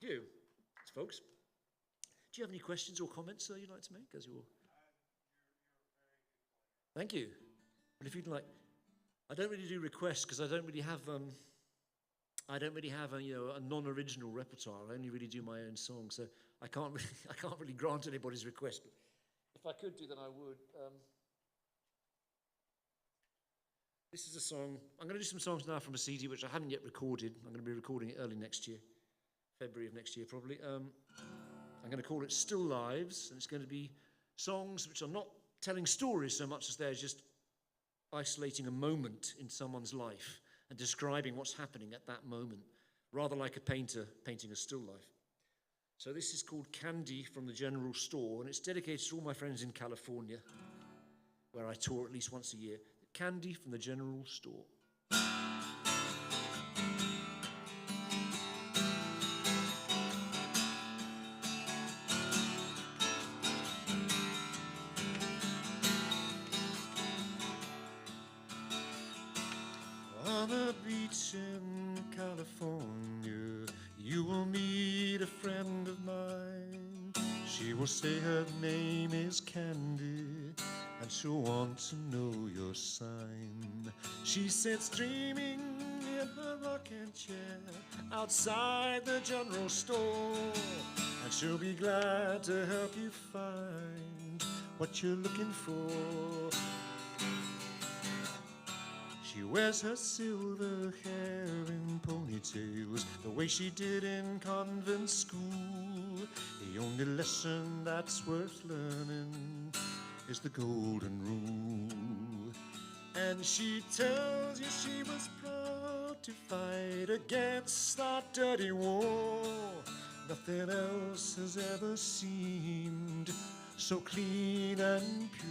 Thank you. Thanks, folks. Do you have any questions or comments you'd like to make as you're... Thank you. And if you'd like, I don't really do requests because I don't really have a non-original repertoire. I only really do my own songs, so I can't really grant anybody's request. But if I could do, then I would. This is a song. I'm going to do some songs now from a CD which I haven't yet recorded. I'm going to be recording it early next year, February of next year probably. I'm going to call it Still Lives, and it's going to be songs which are not telling stories so much as they're just isolating a moment in someone's life and describing what's happening at that moment, rather like a painter painting a still life. So this is called Candy from the General Store, and it's dedicated to all my friends in California, where I tour at least once a year. Candy from the General Store. On a beach in California, you will meet a friend of mine. She will say her name is Candy, and she'll want to know your sign. She sits dreaming in her rocking chair outside the general store, and she'll be glad to help you find what you're looking for. She wears her silver hair in ponytails, the way she did in convent school. The only lesson that's worth learning is the golden rule. And she tells you she was proud to fight against that dirty war. Nothing else has ever seemed so clean and pure.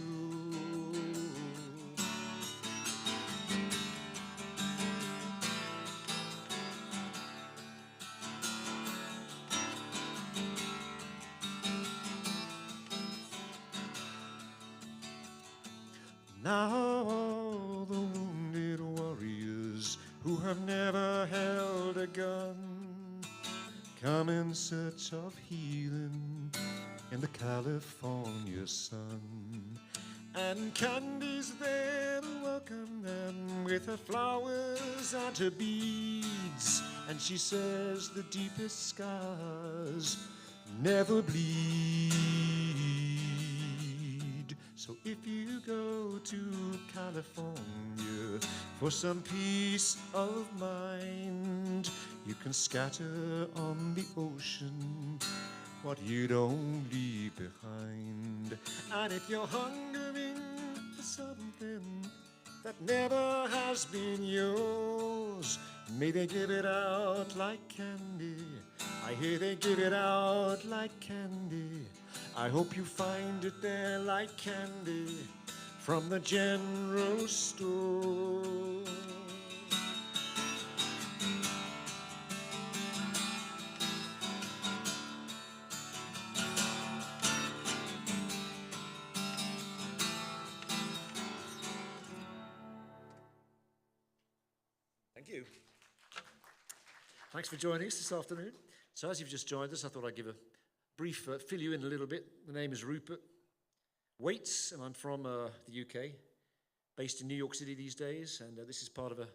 Now all the wounded warriors who have never held a gun come in search of healing in the California sun. And Candy's there to welcome them with her flowers and her beads. And she says the deepest scars never bleed. So if you go to California for some peace of mind, you can scatter on the ocean what you don't leave behind. And if you're hungering for something that never has been yours, may they give it out like candy. I hear they give it out like candy. I hope you find it there like candy from the general store. Thank you. Thanks for joining us this afternoon. So as you've just joined us, I thought I'd give a brief, fill you in a little bit. The name is Rupert Wates, and I'm from the UK, based in New York City these days, and this is part of a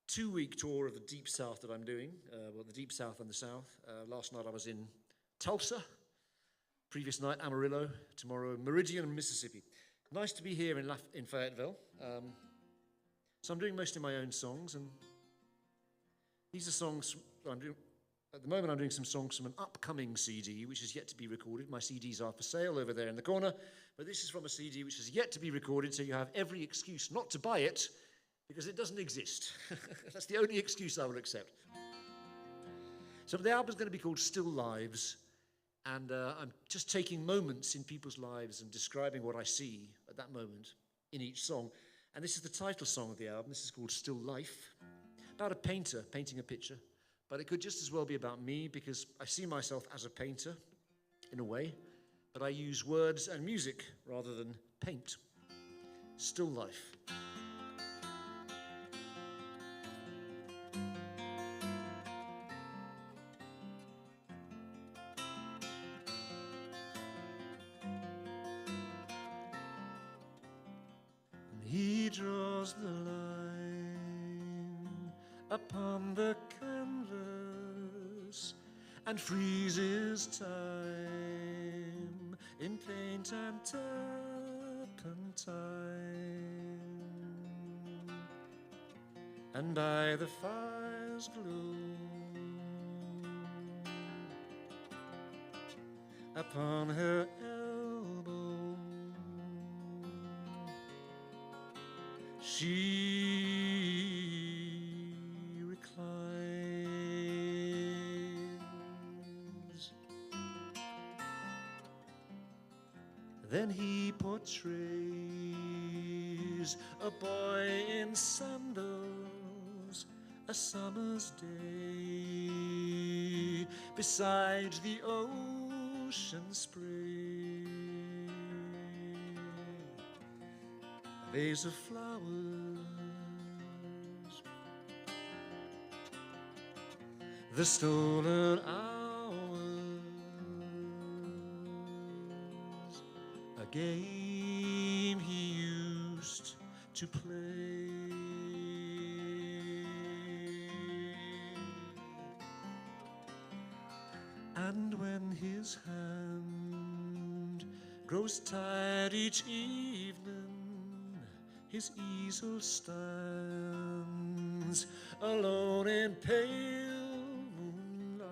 2-week tour of the Deep South that I'm doing, the Deep South and the South. Last night I was in Tulsa, previous night Amarillo, tomorrow Meridian, Mississippi. Nice to be here in Fayetteville. So I'm doing mostly my own songs, and these are songs I'm doing. At the moment, I'm doing some songs from an upcoming CD, which is yet to be recorded. My CDs are for sale over there in the corner, but this is from a CD which is yet to be recorded, so you have every excuse not to buy it because it doesn't exist. That's the only excuse I will accept. So the album's going to be called Still Lives, and I'm just taking moments in people's lives and describing what I see at that moment in each song. And this is the title song of the album. This is called Still Life, about a painter painting a picture. But it could just as well be about me, because I see myself as a painter, in a way, but I use words and music rather than paint. Still Life. He draws the line upon the canvas and freezes time in paint and turpentine. And by the fire's glow upon her elbow she reclines. Then he portrays a boy in sandals, a summer's day, beside the ocean spray. A vase of flowers, the stolen hours, a game he used to play. And when his hand grows tired each evening, his easel stands alone in pale moonlight,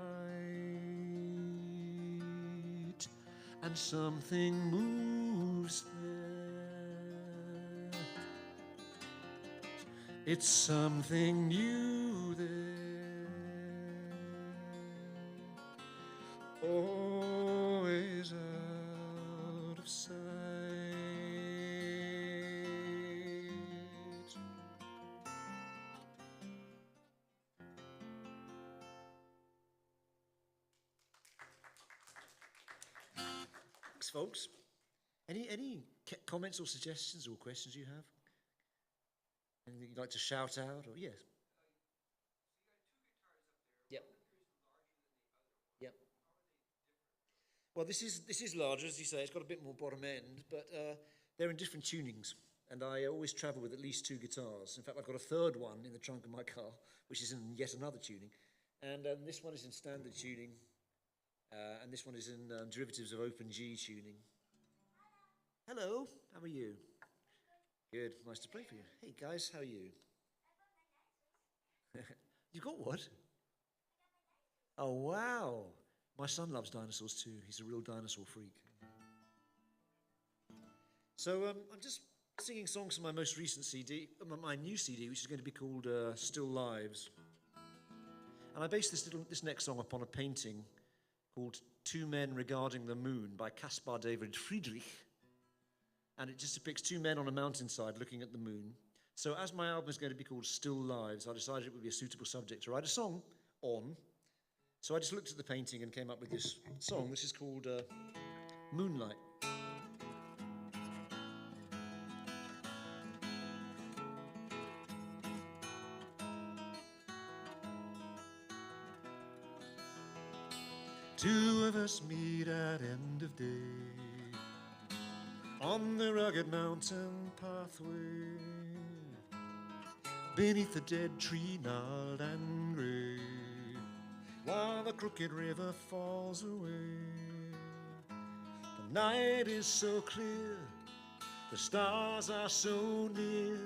and something moves there. It's something new there, always out of sight. Thanks, folks. Any comments or suggestions or questions you have? Anything you'd like to shout out? Or yes. Yep. Yep. Well, this is larger, as you say. It's got a bit more bottom end, but they're in different tunings. And I always travel with at least 2 guitars. In fact, I've got a third one in the trunk of my car, which is in yet another tuning. And this one is in standard tuning. And this one is in derivatives of open G tuning. Hello, how are you? Good, nice to play for you. Hey guys, how are you? You got what? Oh wow, my son loves dinosaurs too. He's a real dinosaur freak. So I'm just singing songs from my most recent CD, my new CD, which is going to be called Still Lives. And I based this next song upon a painting called Two Men Regarding the Moon by Caspar David Friedrich. And it just depicts 2 men on a mountainside looking at the moon. So as my album is going to be called Still Lives, I decided it would be a suitable subject to write a song on. So I just looked at the painting and came up with this song. This is called Moonlight. Two of us meet at end of day on the rugged mountain pathway, beneath the dead tree gnarled and grey, while the crooked river falls away. The night is so clear, the stars are so near,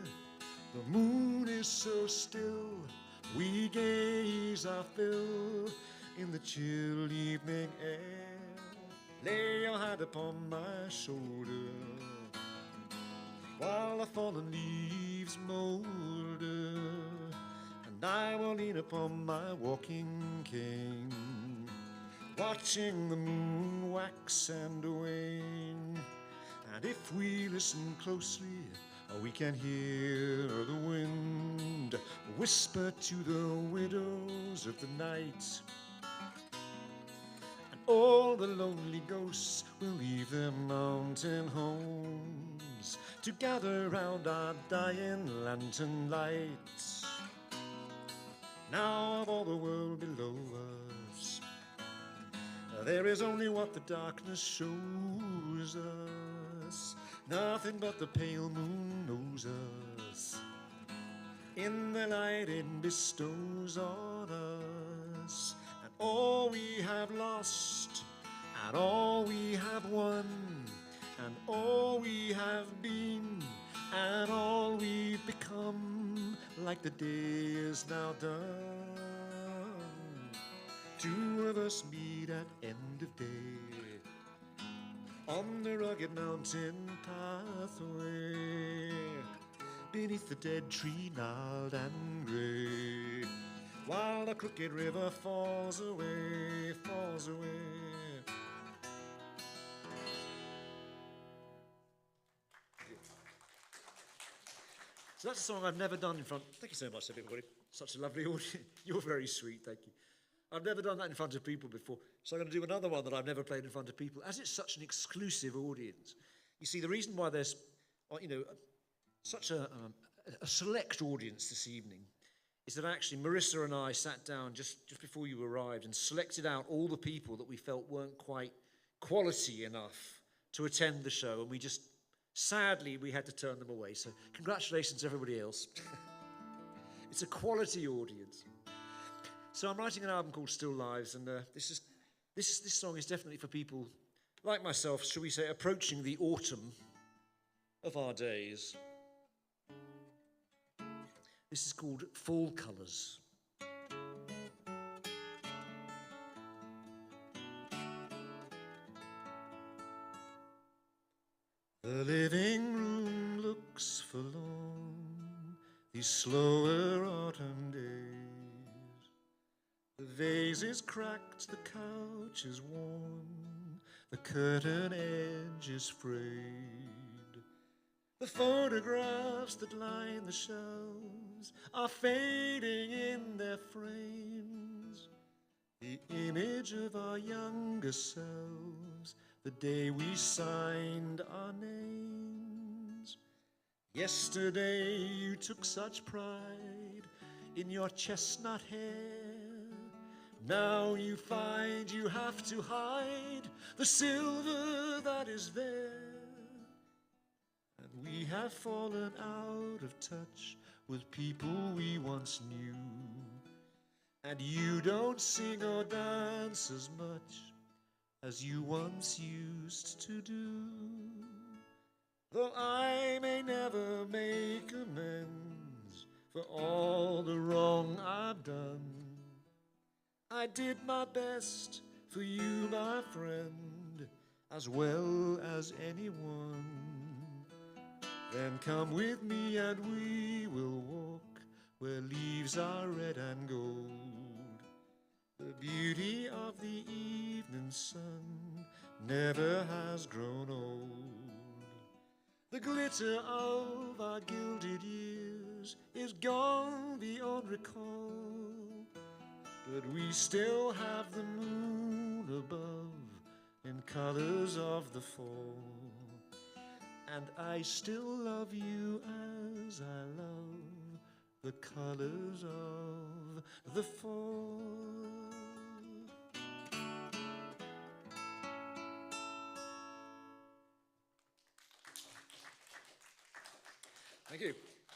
the moon is so still, we gaze our fill in the chill evening air. Lay your hand upon my shoulder, while the fallen leaves moulder, and I will lean upon my walking cane, watching the moon wax and wane. And if we listen closely, we can hear the wind whisper to the widows of the night. And all the lonely ghosts will leave their mountain homes to gather round our dying lantern lights. Now of all the world below us, there is only what the darkness shows us. Nothing but the pale moon knows us. In the light it bestows on us. And all we have lost, and all we have won, and all we have been, and all we've become, like the day is now done. Two of us meet at end of day on the rugged mountain pathway, beneath the dead tree gnarled and grey, while the crooked river falls away, falls away. So that's a song I've never done in front. Thank you so much, everybody. Such a lovely audience. You're very sweet, thank you. I've never done that in front of people before, so I'm going to do another one that I've never played in front of people, as it's such an exclusive audience. You see, the reason why there's, such a select audience this evening is that actually Marissa and I sat down just before you arrived and selected out all the people that we felt weren't quite quality enough to attend the show, and we just, sadly, we had to turn them away. So congratulations to everybody else. It's a quality audience. So I'm writing an album called Still Lives, and this song is definitely for people like myself, shall we say, approaching the autumn of our days. This is called Fall Colours. The living room looks forlorn these slower autumn days. The vase is cracked, the couch is worn, the curtain edge is frayed. The photographs that line the shelves are fading in their frames. The image of our younger selves, the day we signed our names. Yesterday you took such pride in your chestnut hair. Now you find you have to hide the silver that is there. And we have fallen out of touch with people we once knew. And you don't sing or dance as much as you once used to do. Though I may never make amends for all the wrong I've done, I did my best for you, my friend, as well as anyone. Then come with me and we will walk where leaves are red and gold. The beauty of the evening sun never has grown old. The glitter of our gilded years is gone beyond recall, but we still have the moon above in colors of the fall. And I still love you as I love the colors of the fall. Thank you.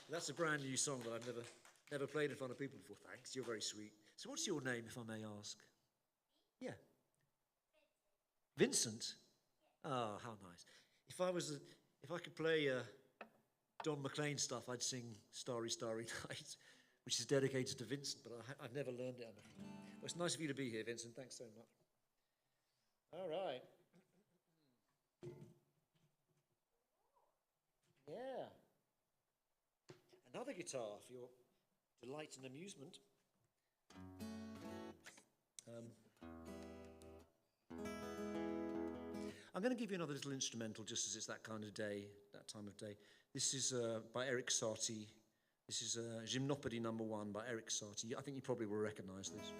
That's a brand new song that I've never played in front of people before. Thanks, you're very sweet. So what's your name, if I may ask? Yeah. Vincent? Oh, how nice. If I could play Don McLean stuff, I'd sing Starry, Starry Night, which is dedicated to Vincent, but I've never learned it. Well, it's nice of you to be here, Vincent. Thanks so much. All right. Yeah. another guitar for your delight and amusement. I'm going to give you another little instrumental just as it's that kind of day, that time of day. This is by Eric Satie. This is Gymnopédie No. 1 by Eric Satie. I think you probably will recognise this.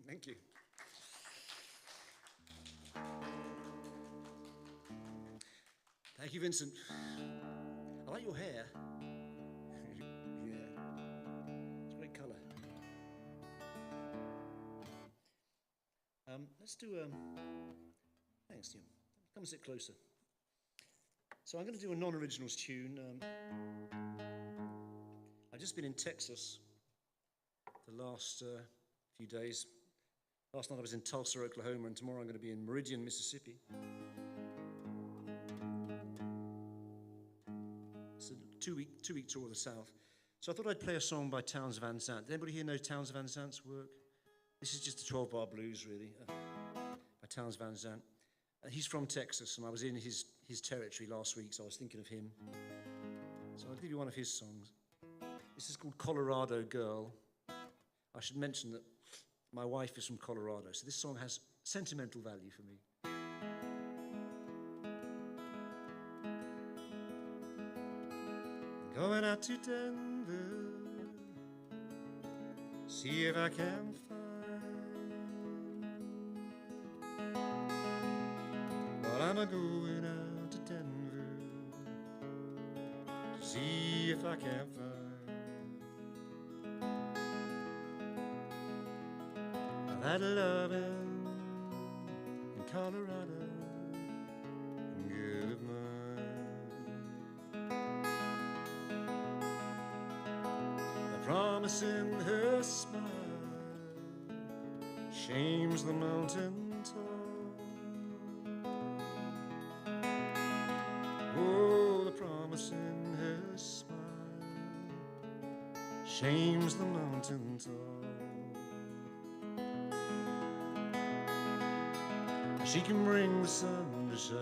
Thank you. Thank you, Vincent. I like your hair. Yeah, it's a great colour. Let's do thanks, Tim. Come and sit closer. So I'm going to do a non-originals tune. I've just been in Texas the last few days. Last night I was in Tulsa, Oklahoma, and tomorrow I'm going to be in Meridian, Mississippi. It's a two-week tour of the South. So I thought I'd play a song by Townes Van Zandt. Does anybody here know Townes Van Zandt's work? This is just a 12-bar blues, really, by Townes Van Zandt. He's from Texas, and I was in his territory last week, so I was thinking of him. So I'll give you one of his songs. This is called Colorado Girl. I should mention that my wife is from Colorado, so this song has sentimental value for me. Going out to Denver, see if I can find. But I'm a-going out to Denver to see if I can find that lovin' in Colorado, good of mine. The promise in her smile shames the mountain tall. Oh, the promise in her smile shames the mountain tall. She can bring the sun to shine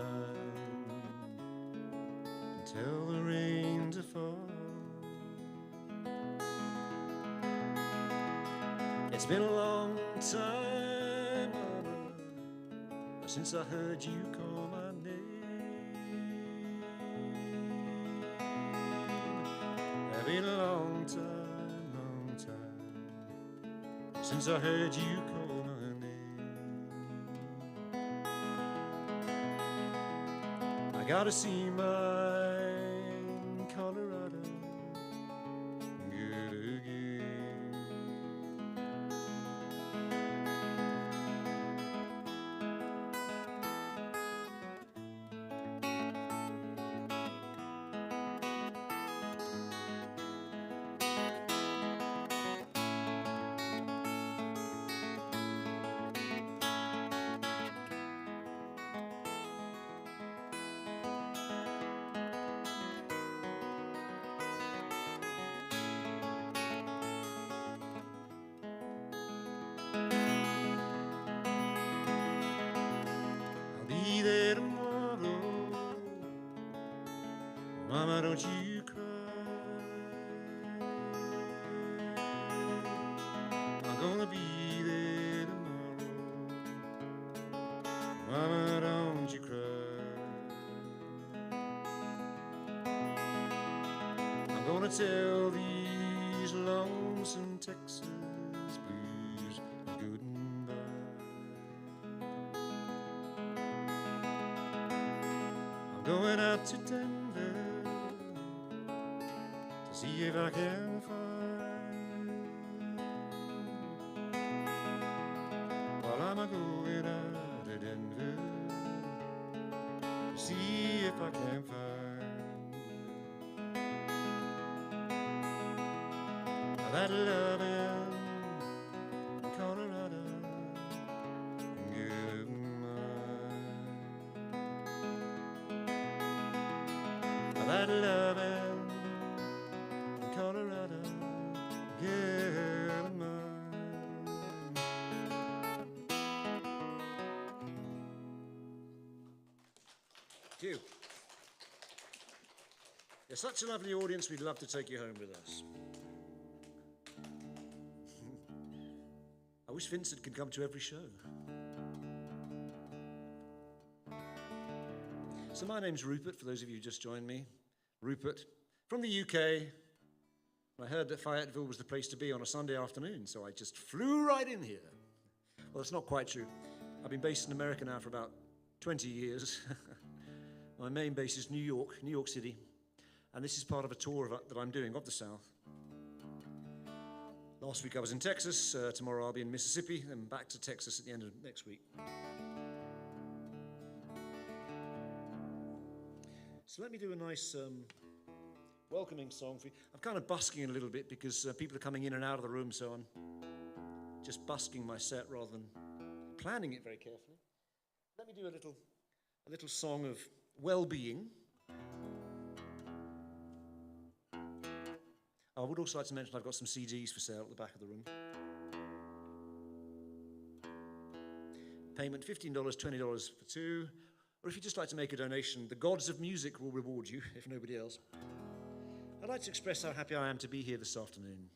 and tell the rain to fall. It's been a long time, mama, since I heard you call my name. It's been a long time since I heard you call my name. I gotta see my Colorado good again. Be there tomorrow, Mama, don't you cry. I'm gonna be there tomorrow, Mama, don't you cry. I'm gonna tell these lonesome Texas blues goodbye. I'm going out to Denver to see if I can find. While I'm going out to Denver to see if I can find that love in Colorado. That love in Colorado, get mine. Thank you. You're such a lovely audience, we'd love to take you home with us. I wish Vincent could come to every show. So my name's Rupert, for those of you who just joined me. Rupert, from the UK. I heard that Fayetteville was the place to be on a Sunday afternoon, so I just flew right in here. Well, it's not quite true. I've been based in America now for about 20 years. My main base is New York City, and this is part of a tour that I'm doing of the South. Last week I was in Texas, tomorrow I'll be in Mississippi, and back to Texas at the end of next week. So let me do a nice welcoming song for you. I'm kind of busking a little bit because people are coming in and out of the room, so I'm just busking my set rather than planning it very carefully. Let me do a little song of well-being. I would also like to mention I've got some CDs for sale at the back of the room. Payment $15, $20 for two. Or if you'd just like to make a donation, the gods of music will reward you, if nobody else. I'd like to express how happy I am to be here this afternoon.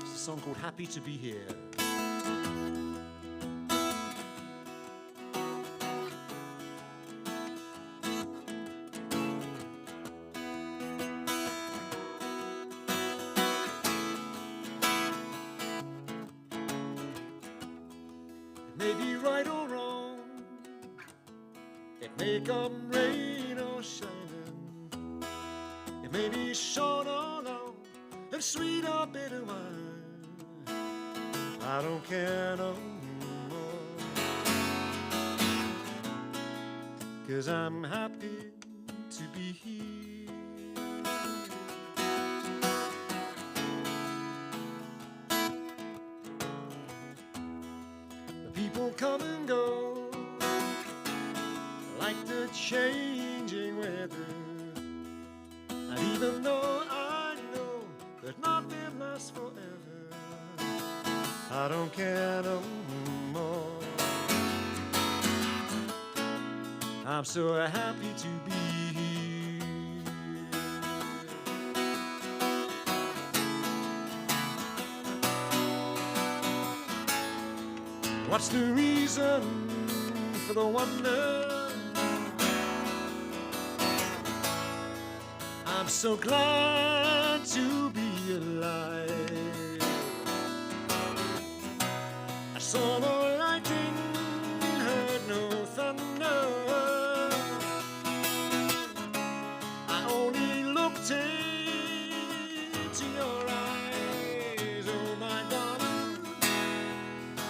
It's a song called Happy to Be Here. Maybe right or wrong, it may come rain or shining, it may be short or long, and sweet or bitter wine. I don't care no more, 'cause I'm happy to be here. People come and go like the changing weather, and even though I know that nothing lasts forever, I don't care no more. I'm so happy to be here. What's the reason for the wonder? I'm so glad to be alive. I saw no lightning, heard no thunder. I only looked into your eyes, oh my darling.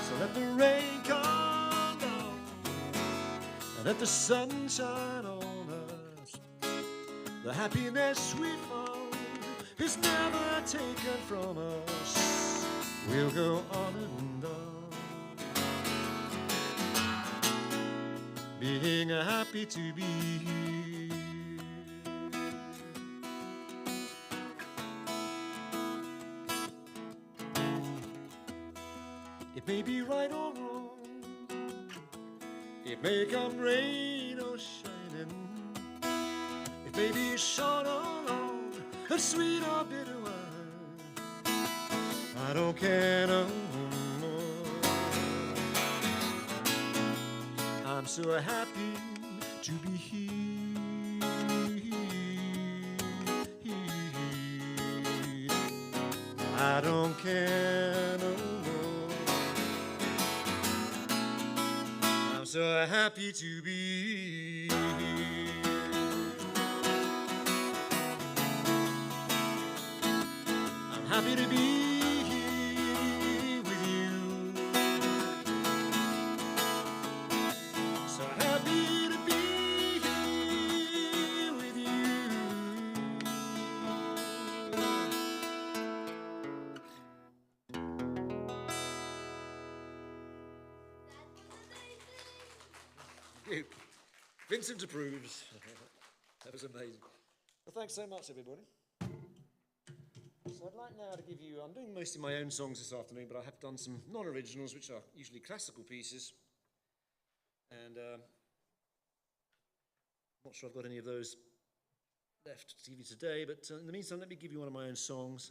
So let the rain come down and let the sun shine on us. The happiness we found is never taken from us. We'll go on and on, being happy to be here. It may be right or wrong, it may come rain or shining, it may be short or long, a sweet or bitter wine. I don't care no more. I'm so happy to be here. I don't care no more. I'm so happy to be here. I'm happy to be here with you. So happy to be here with you. Vincent approves. That was amazing. Well, thanks so much, everybody. So I'd like now to give you, I'm doing mostly my own songs this afternoon, but I have done some non-originals, which are usually classical pieces. And I'm not sure I've got any of those left to give you today, but in the meantime, let me give you one of my own songs.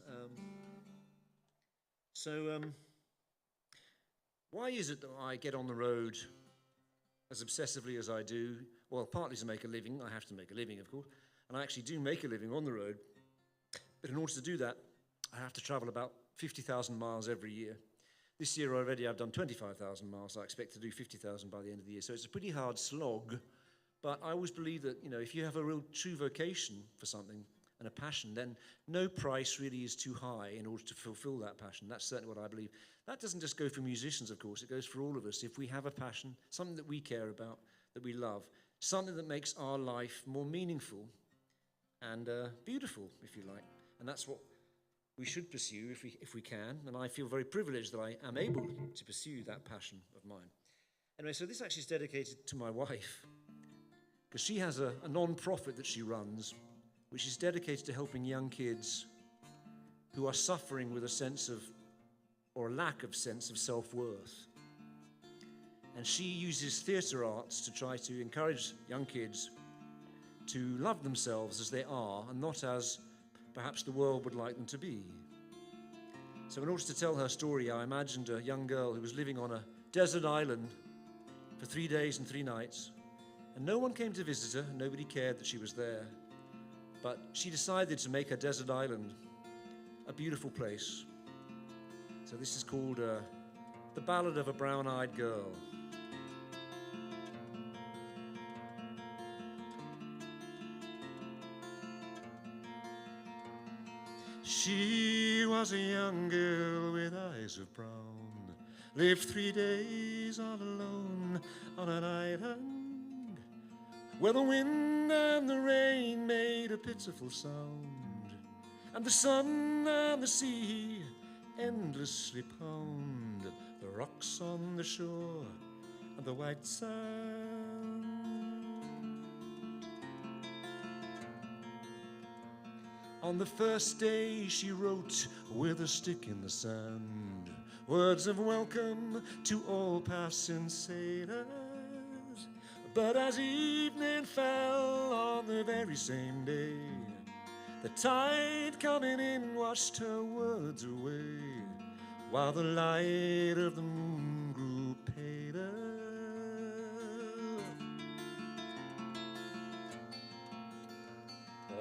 Why is it that I get on the road as obsessively as I do? Well, partly to make a living. I have to make a living, of course, and I actually do make a living on the road. But in order to do that, I have to travel about 50,000 miles every year. This year already I've done 25,000 miles. I expect to do 50,000 by the end of the year. So it's a pretty hard slog, but I always believe that, if you have a real true vocation for something and a passion, then no price really is too high in order to fulfill that passion. That's certainly what I believe. That doesn't just go for musicians, of course. It goes for all of us. If we have a passion, something that we care about, that we love, something that makes our life more meaningful and beautiful, if you like. And that's what we should pursue if we can. And I feel very privileged that I am able to pursue that passion of mine. Anyway, so this actually is dedicated to my wife, because she has a non-profit that she runs, which is dedicated to helping young kids who are suffering with a sense of, or a lack of sense of self-worth. And she uses theatre arts to try to encourage young kids to love themselves as they are, and not as perhaps the world would like them to be. So in order to tell her story, I imagined a young girl who was living on a desert island for 3 days and 3 nights, and no one came to visit her, and nobody cared that she was there. But she decided to make her desert island a beautiful place. So this is called The Ballad of a Brown-Eyed Girl. She was a young girl with eyes of brown, lived 3 days all alone on an island where the wind and the rain made a pitiful sound, and the sun and the sea endlessly pound the rocks on the shore and the white sand. On the first day she wrote with a stick in the sand words of welcome to all passing sailors. But as evening fell on the very same day, the tide coming in washed her words away, while the light of the moon grew pale.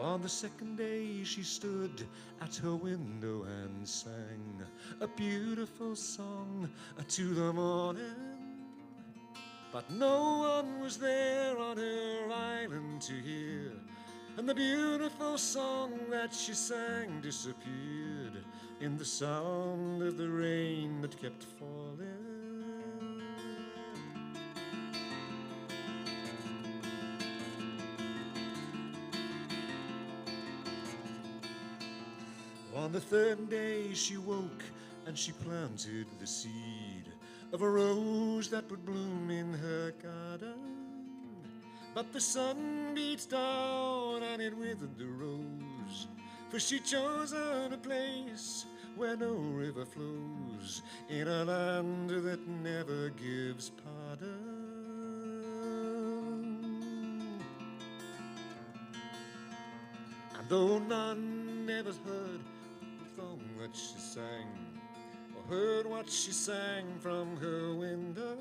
On the second day she stood at her window and sang a beautiful song to the morning. But no one was there on her island to hear, and the beautiful song that she sang disappeared in the sound of the rain that kept falling. On the third day she woke and she planted the seed of a rose that would bloom in her garden. But the sun beat down and it withered the rose, for she'd chosen a place where no river flows, in a land that never gives pardon. And though none ever heard the song that she sang, or heard what she sang from her window,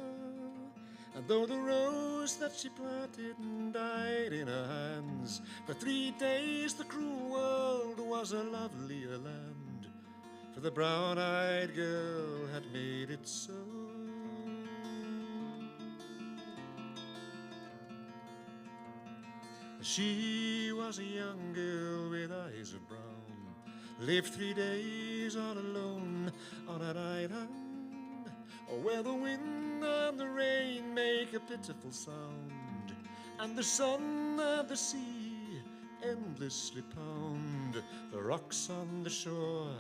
and though the rose that she planted died in her hands, for 3 days the cruel world was a lovelier land, for the brown-eyed girl had made it so. She was a young girl with eyes of brown, lived 3 days all alone on an island, where the wind and the rain make a pitiful sound, and the sun and the sea endlessly pound the rocks on the shore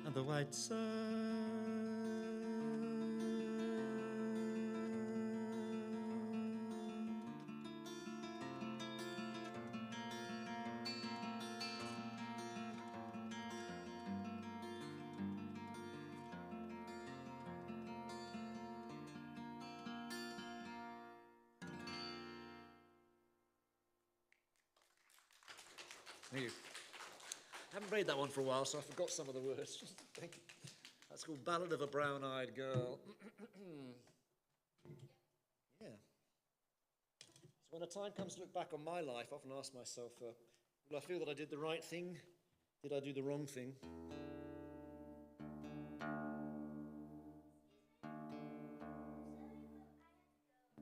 and the white sand. Thank you. I haven't played that one for a while, so I forgot some of the words. Thank you. That's called Ballad of a Brown-Eyed Girl. Yeah. So when a time comes to look back on my life, I often ask myself, will I feel that I did the right thing? Did I do the wrong thing?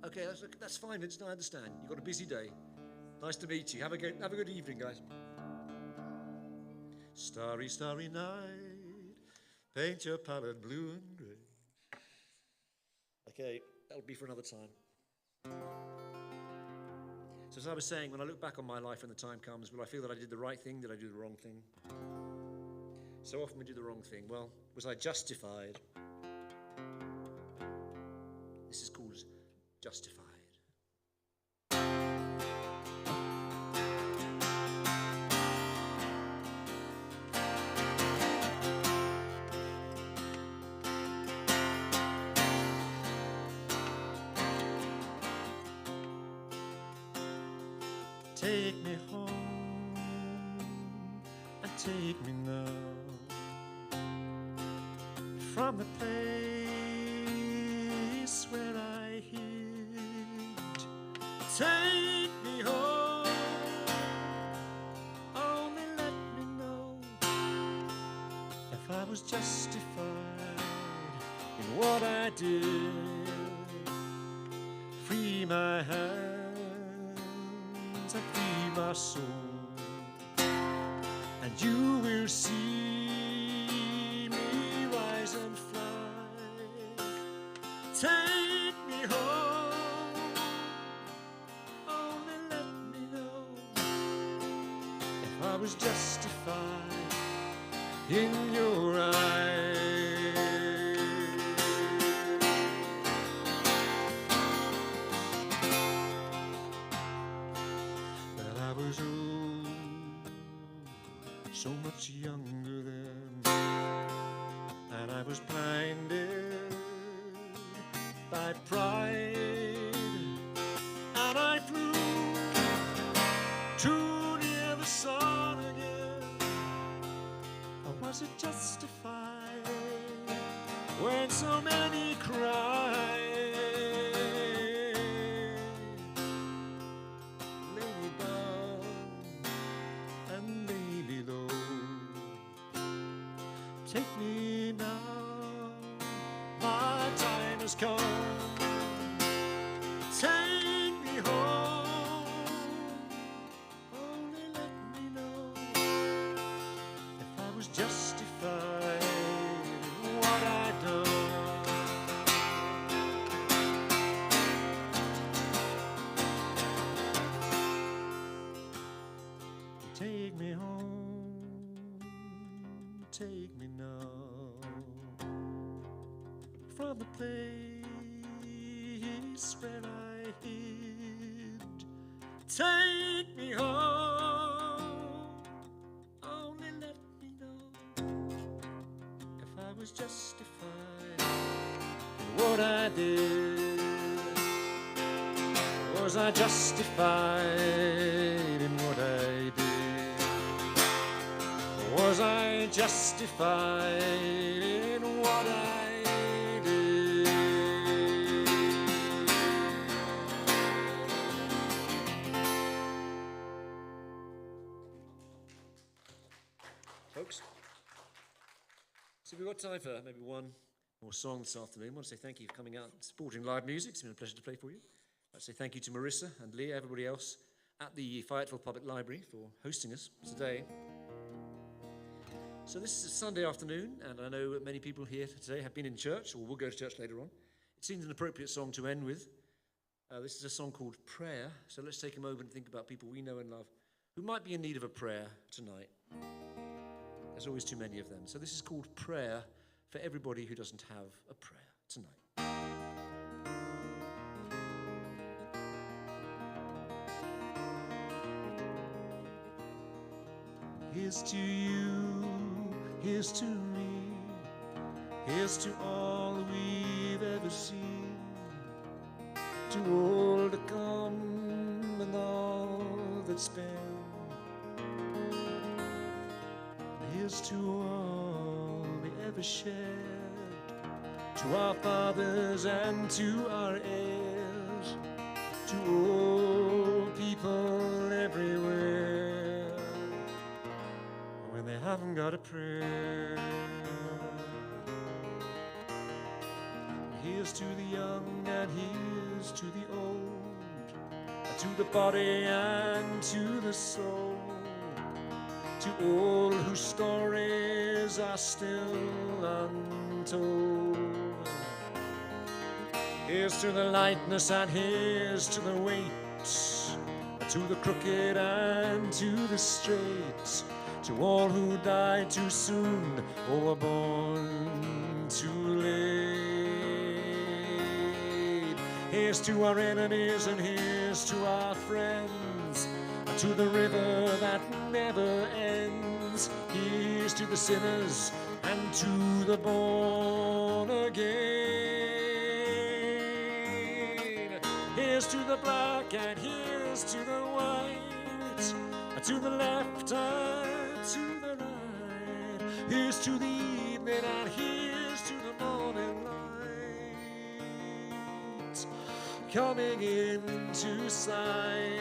Okay, that's fine, Vincent, I understand. You've got a busy day. Nice to meet you. Have a good evening, guys. Starry, starry night, paint your palette blue and grey. Okay, that'll be for another time. So as I was saying, when I look back on my life when the time comes, will I feel that I did the right thing? Did I do the wrong thing? So often we do the wrong thing. Well, was I justified? This is called justified. Take me home and take me now from the place where I hid. Take me home, only let me know if I was justified in what I did. Free my hands and free my soul, and you will see me rise and fly. Take me home, only let me know if I was justified in your eyes. So much younger then, and I was blinded by pride, and I flew too near the sun again. Or was it justified when so many cried? Lay me down and Take me now, my time has come. Take me home, only let me know if I was justified in what I'd done. Take me home, take me now, from the place where I hid. Take me home, only let me know if I was justified in what I did. Was I justified in what I did? Was I justified in what I did? Folks, so we've got time for maybe one more song this afternoon. I want to say thank you for coming out and supporting live music. It's been a pleasure to play for you. I'd say thank you to Marissa and Leah, everybody else at the Fayetteville Public Library for hosting us today. So this is a Sunday afternoon, and I know many people here today have been in church, or will go to church later on. It seems an appropriate song to end with. This is a song called Prayer, so let's take a moment and think about people we know and love who might be in need of a prayer tonight. There's always too many of them. So this is called Prayer for everybody who doesn't have a prayer tonight. Here's to you, here's to me, here's to all we've ever seen, to all to come and all that's been. Here's to all we ever shared, to our fathers and to our heirs, to all people everywhere, when they haven't got a prayer. Here's to the young and here's to the old, to the body and to the soul, to all whose stories are still untold. Here's to the lightness and here's to the weight, to the crooked and to the straight, to all who died too soon or were born too late. Here's to our enemies and here's to our friends, to the river that never ends. Here's to the sinners and to the born again. Here's to the black and here's to the white, to the left and to the right. Here's to the evening and here's to the morning light, coming into sight.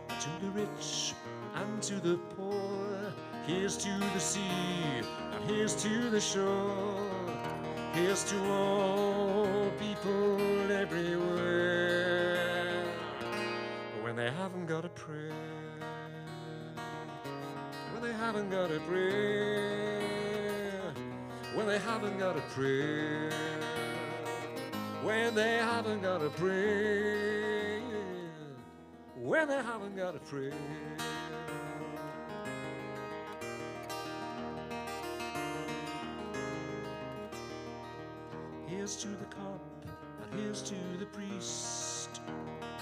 To the rich and to the poor, here's to the sea and here's to the shore. Here's to all people everywhere, when they haven't got a prayer, when they haven't got a prayer, when they haven't got a prayer, when they haven't got a prayer, when they haven't got a prayer. Here's to the cop and here's to the priest,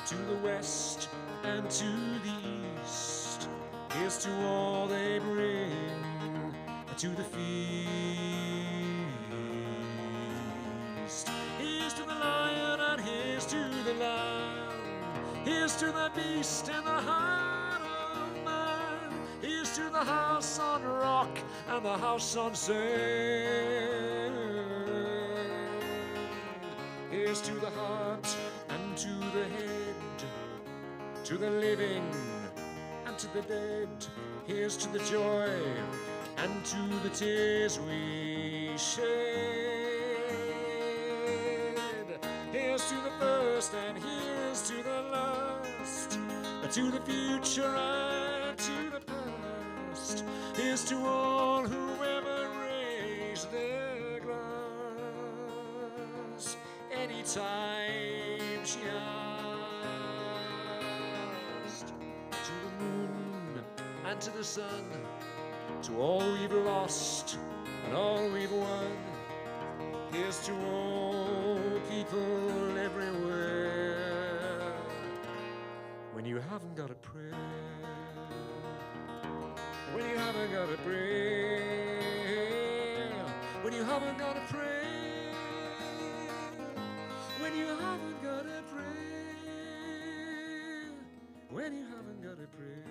to the west and to the east. Here's to all they bring to the feast. Here's to the lion and here's to the lamb. Here's to the beast in the heart of man. Here's to the house on rock and the house on sand. Here's to the heart and to the head, to the living and to the dead. Here's to the joy and to the tears we shed. Here's to the first and here's to the last, to the future and to the past. Here's to all who ever raised their glass, anytime she asked. To the moon and to the sun, to all we've lost and all we've won. Here's to all people everywhere. When you haven't got a prayer, when you haven't got a prayer, when you haven't got a prayer, when you haven't got a prayer, when you haven't got a prayer.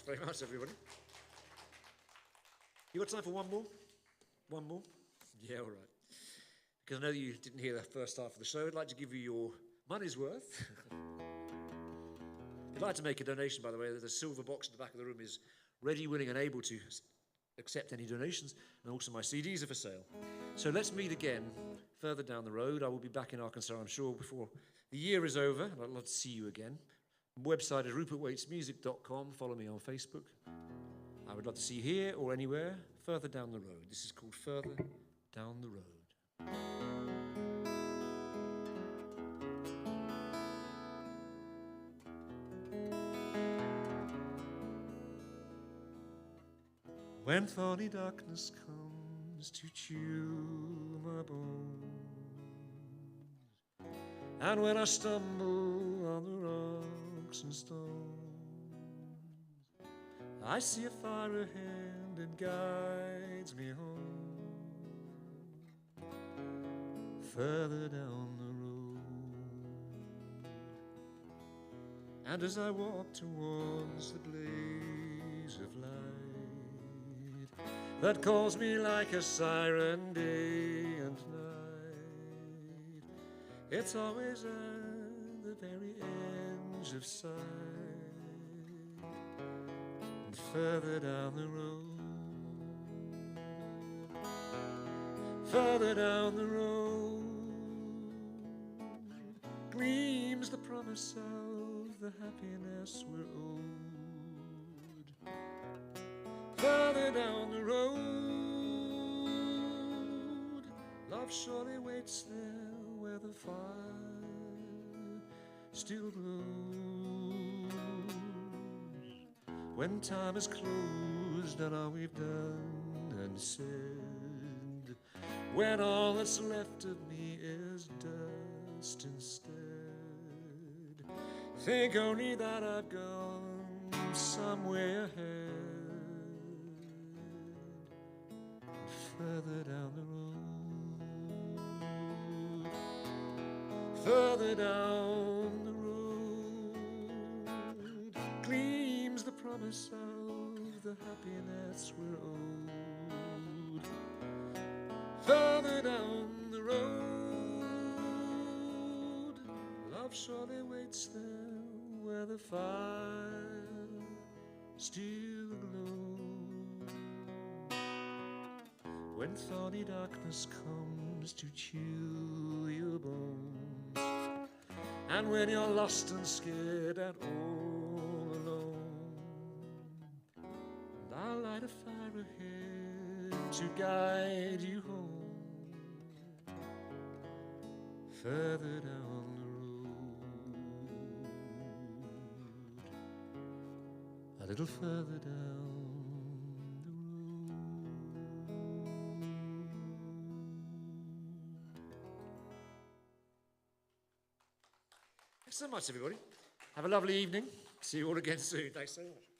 Thanks very much, everybody. You got time for one more? One more? Yeah, all right. Because I know you didn't hear the first half of the show, I'd like to give you your money's worth. If you'd like to make a donation, by the way, the silver box in the back of the room is ready, willing, and able to accept any donations, and also my CDs are for sale. So let's meet again further down the road. I will be back in Arkansas, I'm sure, before the year is over, and I'd love to see you again. My website is rupertwatesmusic.com. Follow me on Facebook. I would love to see you here or anywhere further down the road. This is called Further Down the Road. When thorny darkness comes to chew my bones, and when I stumble on the rocks and stones, I see a fire ahead that guides me home, further down the road. And as I walk towards the blaze of light that calls me like a siren day and night, it's always at the very edge of sight, and further down the road, further down the road, gleams the promise of the happiness we're owed. Further down the road, love surely waits there where the fire still glows. When time is closed on all we've done and said, when all that's left of me is dust instead, think only that I've gone some way ahead. Further down the road, further down the road, gleams the promise of the happiness we're owed. Further down the road, love surely waits there where the fire still glows. When thorny darkness comes to chew your bones, and when you're lost and scared and all alone, and I'll light a fire ahead to guide you home, further down the road, a little further down. Thanks so much, everybody. Have a lovely evening. See you all again soon. Thanks so much.